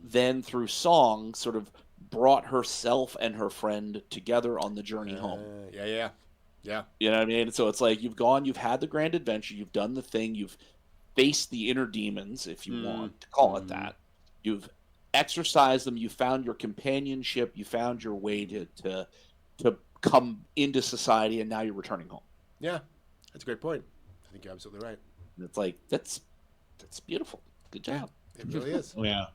then through song sort of brought herself and her friend together on the journey home. Yeah. You know what I mean? So it's like you've had the grand adventure, you've done the thing, you've faced the inner demons, if you want to call it that. You've exercised them, you found your companionship, you found your way to come into society, and now you're returning home. Yeah, that's a great point. I think you're absolutely right. And it's like, that's beautiful. Good job. It really is. Yeah.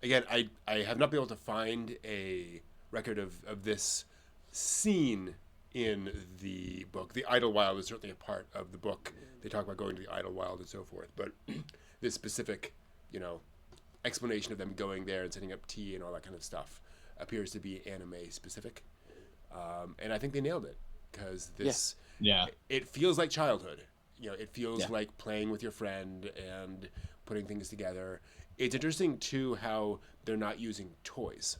Again, I have not been able to find a record of this scene in the book. The Idlewild is certainly a part of the book. They talk about going to the Idlewild and so forth, but this specific, explanation of them going there and setting up tea and all that kind of stuff appears to be anime specific. And I think they nailed it, because it feels like childhood. It feels like playing with your friend and putting things together. It's interesting too how they're not using toys.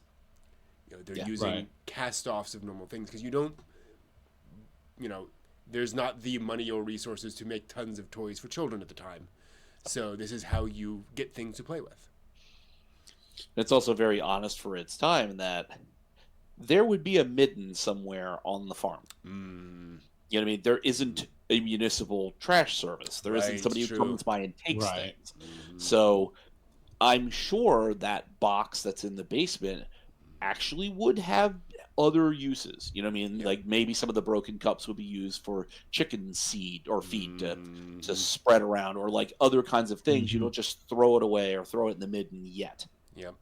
They're using cast-offs of normal things, because you don't, there's not the money or resources to make tons of toys for children at the time. So this is how you get things to play with. It's also very honest for its time in that there would be a midden somewhere on the farm. You know what I mean? There isn't a municipal trash service. There isn't somebody who comes by and takes things. So I'm sure that box that's in the basement actually would have other uses. You know what I mean? Like maybe some of the broken cups would be used for chicken seed or feed to spread around, or like other kinds of things. You don't just throw it away or throw it in the midden yet. Yep.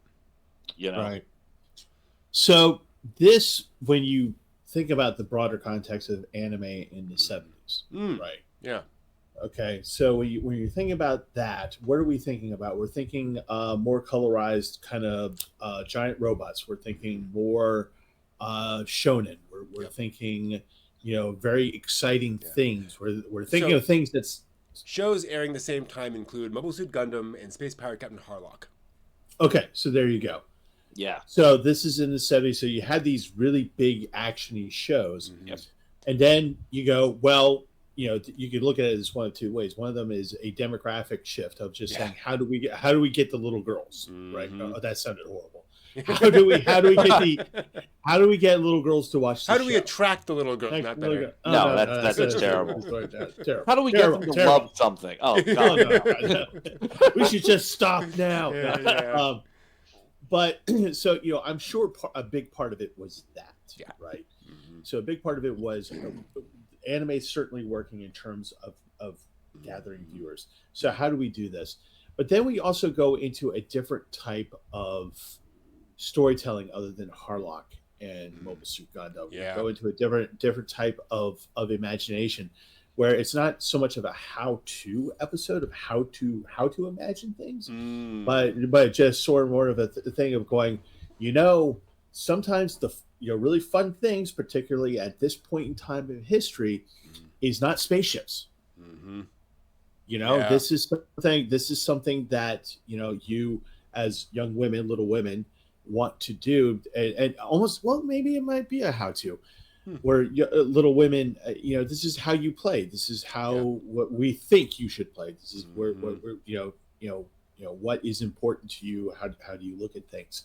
Right. So this, when you think about the broader context of anime in the 70s, right? Yeah. Okay, so when you're thinking about that, what are we thinking about? We're thinking more colorized kind of giant robots. We're thinking more shonen. We're thinking, very exciting things. We're thinking of things that's... Shows airing the same time include Mobile Suit Gundam and Space Pirate Captain Harlock. Okay, so there you go. Yeah. So this is in the 70s. So you had these really big action-y shows. And then you go, well, you could look at it as one of two ways. One of them is a demographic shift of just saying, how do we get the little girls, right? Oh, that sounded horrible. How do we get little girls to watch? How do we attract the little girls? Not better. No, that's terrible. Terrible. How do we get them to love something? Oh God, no. We should just stop now. But so I'm sure a big part of it was that, right? So a big part of it was anime certainly working in terms of gathering viewers. So how do we do this? But then we also go into a different type of storytelling other than Harlock in Mobile Suit Gundam. Yeah. You go into a different type of imagination, where it's not so much of a how-to episode of how to imagine things, but just sort of more of a thing of going, sometimes the really fun things, particularly at this point in time in history, is not spaceships. This is something that you as young women, little women, want to do, and almost, well, maybe it might be a how-to, where little women, this is how you play. This is how what we think you should play. This is where what is important to you. How do you look at things?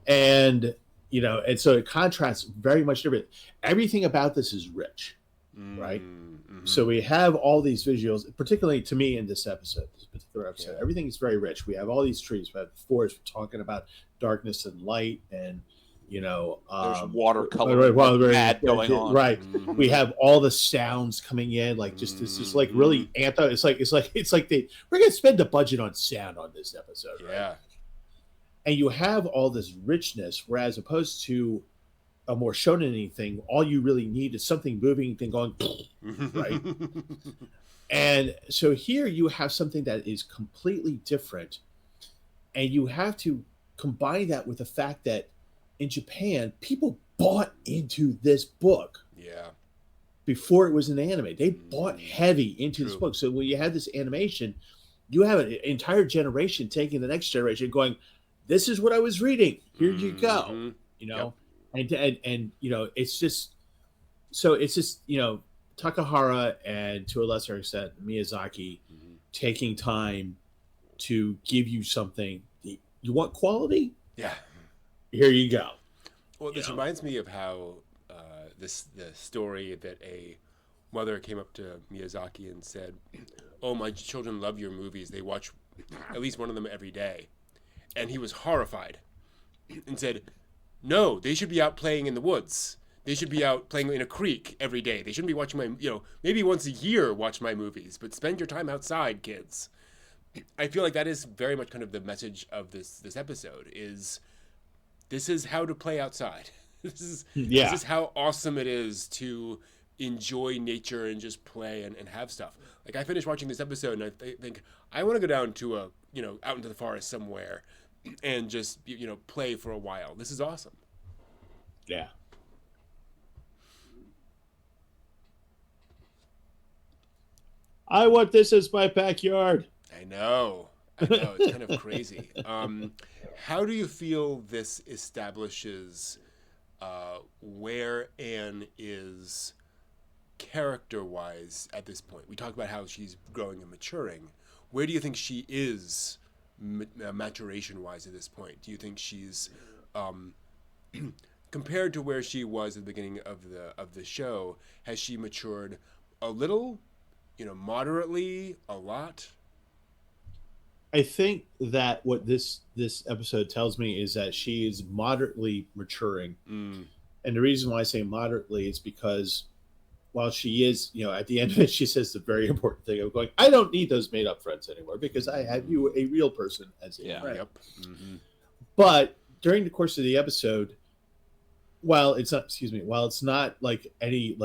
And and so it contrasts very much different. Everything about this is rich, right? So we have all these visuals, particularly to me in this particular episode. Everything is very rich. We have all these trees. We have the forest. We're talking about darkness and light, and there's watercolor going on. Right. We have all the sounds coming in, like just this is like really It's like we're gonna spend the budget on sound on this episode, right? Yeah. And you have all this richness, whereas opposed to a more shonen thing, all you really need is something moving, thing going, right? And so here you have something that is completely different, and you have to combine that with the fact that in Japan, people bought into this book. Yeah. Before it was an anime, they bought heavy into this book. So when you have this animation, you have an entire generation taking the next generation, going, "This is what I was reading. Here you go." And it's just Takahara, and to a lesser extent Miyazaki, taking time to give you something. You want quality? Yeah. Here you go. Well, this reminds me of how the story that a mother came up to Miyazaki and said, "Oh, my children love your movies. They watch at least one of them every day." And he was horrified and said, "No, they should be out playing in the woods. They should be out playing in a creek every day. They shouldn't be watching my, maybe once a year watch my movies, but spend your time outside, kids." I feel like that is very much kind of the message of this episode is this is how to play outside. This is how awesome it is to enjoy nature and just play and have stuff. Like, I finished watching this episode and I think I want to go down to out into the forest somewhere and just, play for a while. This is awesome. Yeah. I want this as my backyard. I know. It's kind of crazy. How do you feel this establishes where Anne is character-wise at this point? We talked about how she's growing and maturing. Where do you think she is maturation-wise at this point? Do you think she's compared to where she was at the beginning of the show? Has she matured a little? Moderately, a lot? I think that what this episode tells me is that she is moderately maturing. And the reason why I say moderately is because while she is, at the end of it, she says the very important thing of going, "I don't need those made up friends anymore because I have you, a real person, as a friend." Yep. But during the course of the episode, while it's not like any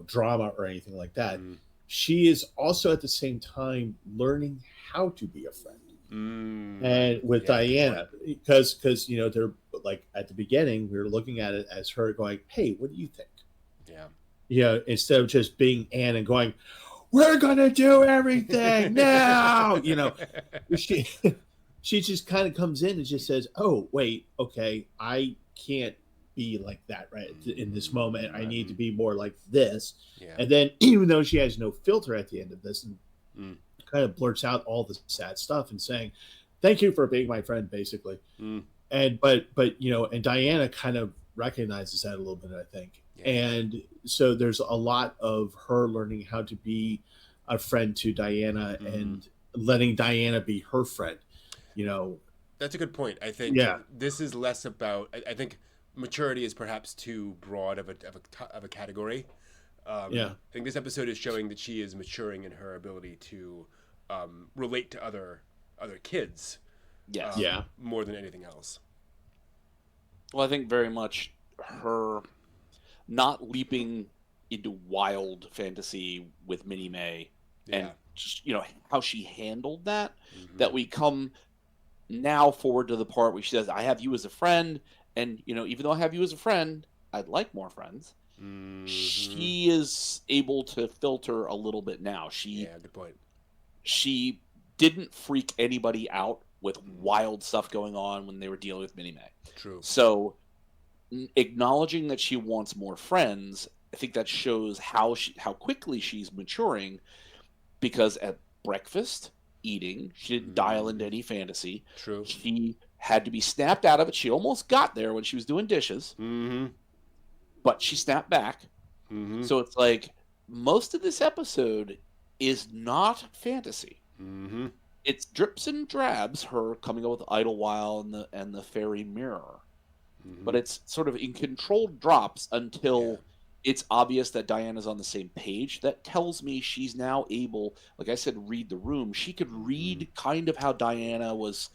drama or anything like that, she is also at the same time learning how to be a friend. And with Diana, because they're like at the beginning, we were looking at it as her going, "Hey, what do you think?" Instead of just being Anne and going, "We're gonna do everything now." She just kind of comes in and just says, "Oh, wait, okay, I can't be like that right in this moment. I need to be more like this." And then, even though she has no filter at the end of this, and kind of blurts out all the sad stuff and saying, "Thank you for being my friend," basically. And but and Diana kind of recognizes that a little bit, I think. And so there's a lot of her learning how to be a friend to Diana and letting Diana be her friend. That's a good point. I think this is less about. I think maturity is perhaps too broad of a category. I think this episode is showing that she is maturing in her ability to relate to other kids. Yes. More than anything else. Well, I think very much her not leaping into wild fantasy with Minnie May, and just, how she handled that, that we come now forward to the part where she says, I have you as a friend, and even though I have you as a friend, I'd like more friends. She is able to filter a little bit now. Good point. She didn't freak anybody out with wild stuff going on when they were dealing with Minnie May. True. So acknowledging that she wants more friends, I think that shows how quickly she's maturing, because at breakfast, eating, she didn't dial into any fantasy. True. She had to be snapped out of it. She almost got there when she was doing dishes, but she snapped back. So it's like most of this episode is not fantasy. It's drips and drabs, her coming up with Idlewild and the fairy mirror. But it's sort of in controlled drops until it's obvious that Diana's on the same page. That tells me she's now able, like I said, read the room. She could read kind of how Diana was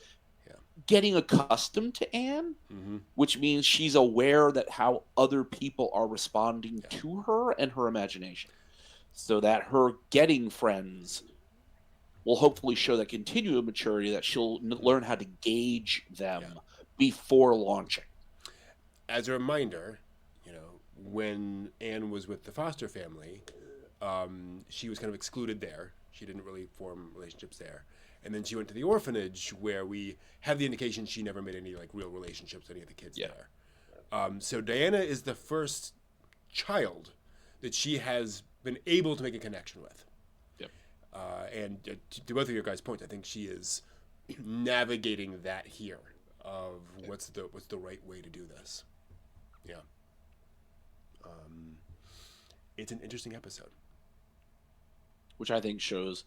getting accustomed to Anne, which means she's aware that how other people are responding to her and her imagination. So that her getting friends will hopefully show that continued maturity, that she'll learn how to gauge them before launching. As a reminder, when Anne was with the foster family, she was kind of excluded there. She didn't really form relationships there. And then she went to the orphanage, where we have the indication she never made any real relationships with any of the kids there. So Diana is the first child that she has been able to make a connection with. And to both of your guys' points, I think she is navigating that here of what's the right way to do this. It's an interesting episode, which I think shows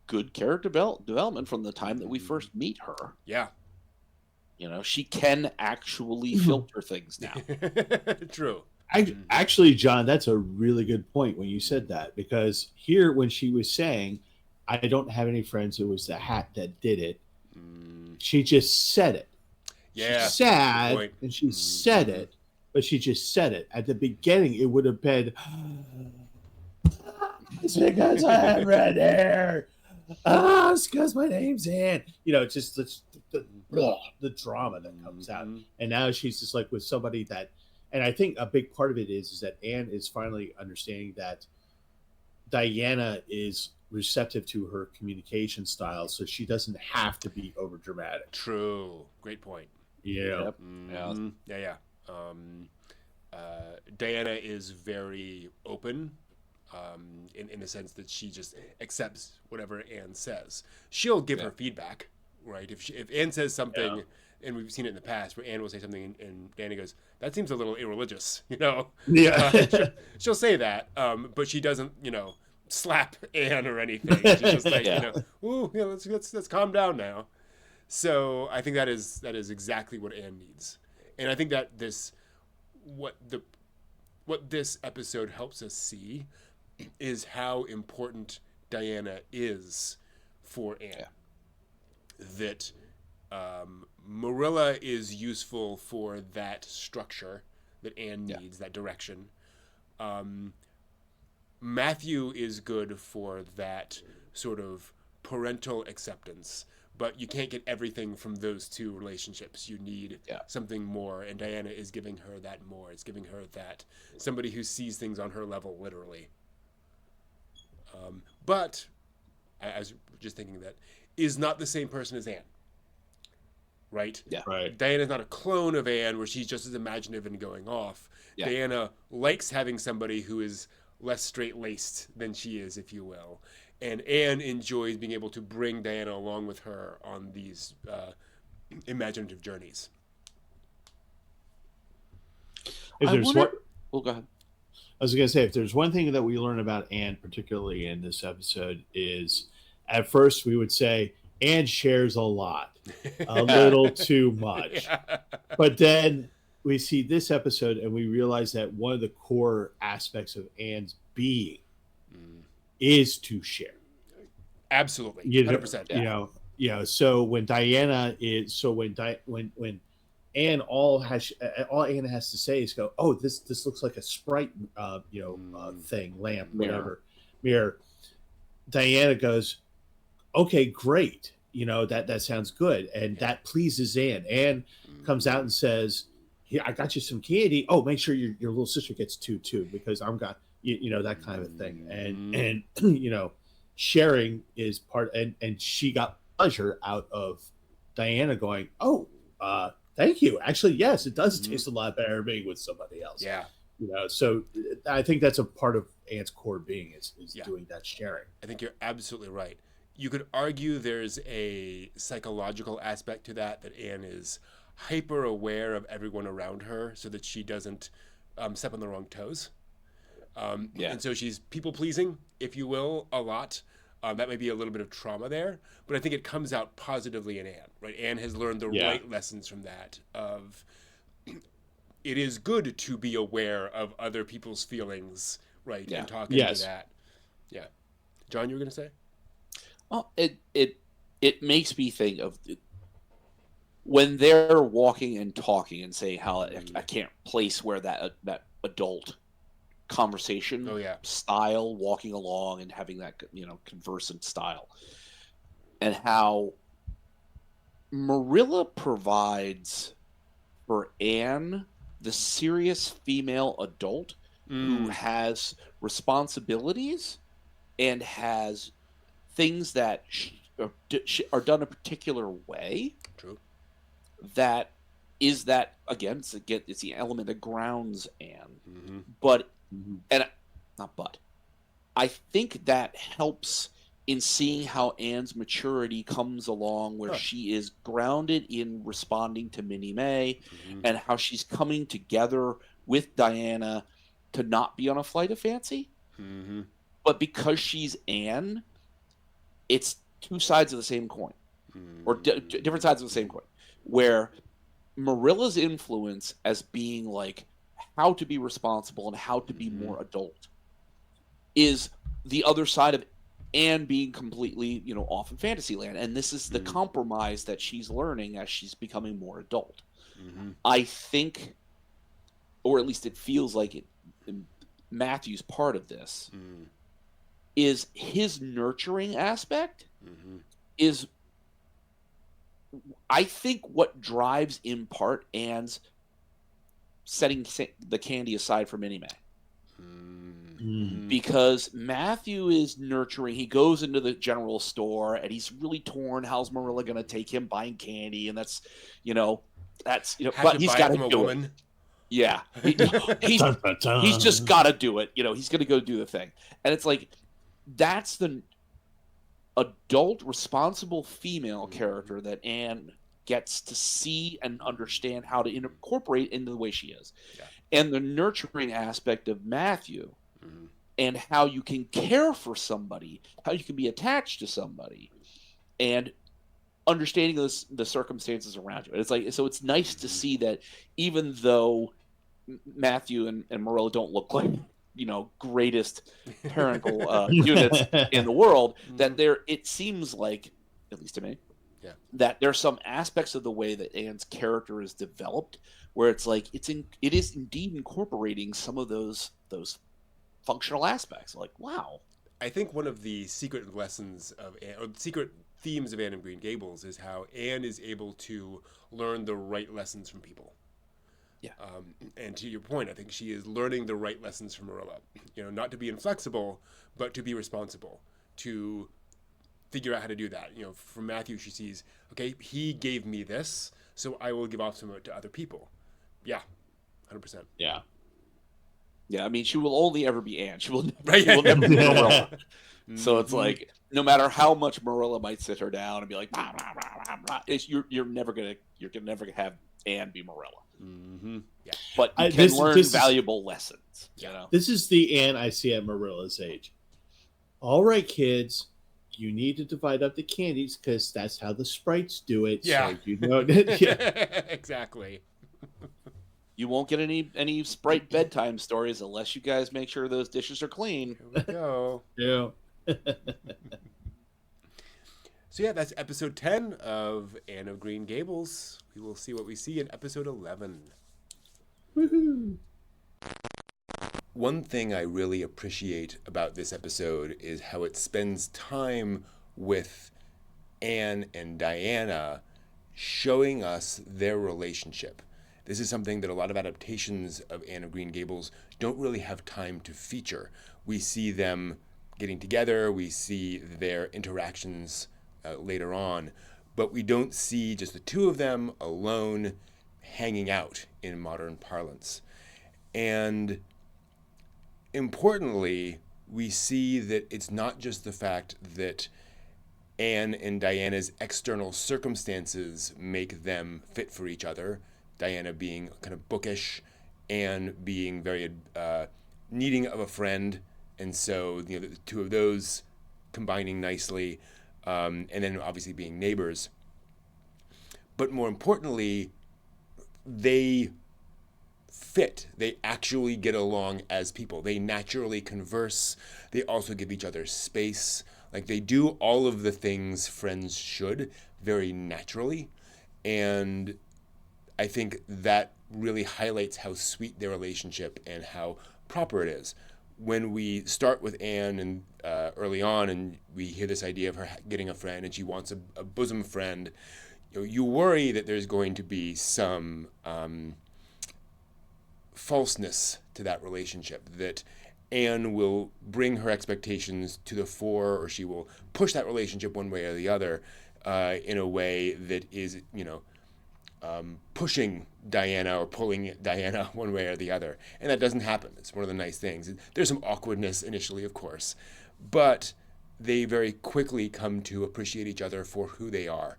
good character development from the time that we first meet her. She can actually filter things now. True. Actually, John, that's a really good point when you said that, because here, when she was saying, I don't have any friends, it was the hat that did it, she just said it. She's sad, and she said it, but she just said it. At the beginning, it would have been, it's because I have red hair. It's because my name's Anne. Just the drama that comes out. And now she's just like with somebody that, and I think a big part of it is that Anne is finally understanding that Diana is receptive to her communication style, so she doesn't have to be over dramatic. True. Great point. Yeah. Diana is very open, in the sense that she just accepts whatever Anne says. She'll give her feedback, right? If Anne says something, and we've seen it in the past, where Anne will say something and Diana goes, "That seems a little irreligious," she'll say that, but she doesn't, slap Anne or anything. She's just like, let's calm down now. So I think that is exactly what Anne needs, and I think that what this episode helps us see is how important Diana is for Anne. That Marilla is useful for that structure that Anne needs, that direction. Matthew is good for that sort of parental acceptance, but you can't get everything from those two relationships. You need something more, and Diana is giving her that more. It's giving her that somebody who sees things on her level, literally. But I was just thinking that is not the same person as Anne, right? Right. Diana's not a clone of Anne where she's just as imaginative and going off. Diana likes having somebody who is less straight-laced than she is, if you will. And Anne enjoys being able to bring Diana along with her on these imaginative journeys. Go ahead. I was going to say, if there's one thing that we learn about Anne, particularly in this episode, is at first we would say Anne shares a lot, a little too much. But then we see this episode and we realize that one of the core aspects of Anne's is to share. Absolutely. 100%. So when Diana is, when and all Anna has to say is go, oh, this looks like a sprite, thing, lamp, whatever, mirror. Diana goes, okay, great. That sounds good, and that pleases Anne. Anne comes out and says, "Here, I got you some candy. Oh, make sure your little sister gets two too, because I'm got that kind of thing." And sharing is part, and she got pleasure out of Diana going, "Oh, thank you. Actually, yes, it does taste a lot better being with somebody else." Yeah. So I think that's a part of Anne's core being is doing that sharing. I think you're absolutely right. You could argue there's a psychological aspect to that Anne is hyper aware of everyone around her so that she doesn't step on the wrong toes. And so she's people pleasing, if you will, a lot. That may be a little bit of trauma there, but I think it comes out positively in Anne, right? Anne has learned the right lessons from that of it is good to be aware of other people's feelings, right? And talking to that. Yeah. John, you were going to say? Well, it makes me think of when they're walking and talking and saying how I can't place where that adult conversation style, walking along and having that conversant style, and how Marilla provides for Anne the serious female adult who has responsibilities and has things that are done a particular way. True. That is that again. It's the element that grounds Anne, but I think that helps in seeing how Anne's maturity comes along, where she is grounded in responding to Minnie May, and how she's coming together with Diana to not be on a flight of fancy. But because she's Anne, it's two sides of the same coin, or different sides of the same coin, where Marilla's influence as being like how to be responsible and how to be more adult is the other side of Anne being completely, off in Fantasyland. And this is the compromise that she's learning as she's becoming more adult. I think, or at least it feels like it, Matthew's part of this is his nurturing aspect is, I think, what drives in part Anne's setting the candy aside for Minnie May. Because Matthew is nurturing. He goes into the general store and he's really torn. How's Marilla going to take him buying candy? And that's, but he's got to do it. Yeah. He's just got to do it. He's going to go do the thing. And it's like, that's the adult, responsible female character that Anne gets to see and understand how to incorporate into the way she is. Yeah. And the nurturing aspect of Matthew and how you can care for somebody, how you can be attached to somebody, and understanding the circumstances around you. And it's like, so it's nice to see that even though Matthew and Marilla don't look like, greatest parental units in the world, that it seems like, at least to me, that there's some aspects of the way that Anne's character is developed where it's like it is indeed incorporating some of those functional aspects. Like, wow. I think one of the secret lessons of Anne, or the secret themes of Anne of Green Gables, is how Anne is able to learn the right lessons from people. Yeah. And to your point, I think she is learning the right lessons from Marilla. Not to be inflexible, but to be responsible, to figure out how to do that. From Matthew, she sees, okay, he gave me this, so I will give off some of it to other people. Yeah, 100%. Yeah. Yeah, I mean, she will only ever be Anne. She will never be Marilla. So it's like, no matter how much Marilla might sit her down and be like, bah, bah, bah, bah, you're never gonna have Anne be Marilla. Yeah, but you can learn valuable lessons. This is the Anne I see at Marilla's age. All right, kids, you need to divide up the candies because that's how the sprites do it. Yeah, so exactly. You won't get any Sprite bedtime stories unless you guys make sure those dishes are clean. Here we go. Yeah. So yeah, that's episode 10 of Anne of Green Gables. We will see what we see in episode 11. Woohoo! One thing I really appreciate about this episode is how it spends time with Anne and Diana, showing us their relationship. This is something that a lot of adaptations of Anne of Green Gables don't really have time to feature. We see them getting together, we see their interactions later on, but we don't see just the two of them alone hanging out in modern parlance. And importantly, we see that it's not just the fact that Anne and Diana's external circumstances make them fit for each other, Diana being kind of bookish, Anne being very needing of a friend, and so the two of those combining nicely, and then obviously being neighbors. But more importantly, they fit. They actually get along as people. They naturally converse. They also give each other space. Like, they do all of the things friends should very naturally. And I think that really highlights how sweet their relationship and how proper it is. When we start with Anne and early on, and we hear this idea of her getting a friend, and she wants a bosom friend, you worry that there's going to be some falseness to that relationship, that Anne will bring her expectations to the fore, or she will push that relationship one way or the other in a way that is, pushing Diana or pulling Diana one way or the other. And that doesn't happen. It's one of the nice things. There's some awkwardness initially, of course, but they very quickly come to appreciate each other for who they are.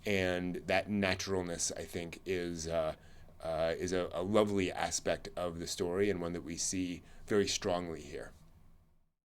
And that naturalness, I think, is a lovely aspect of the story, and one that we see very strongly here.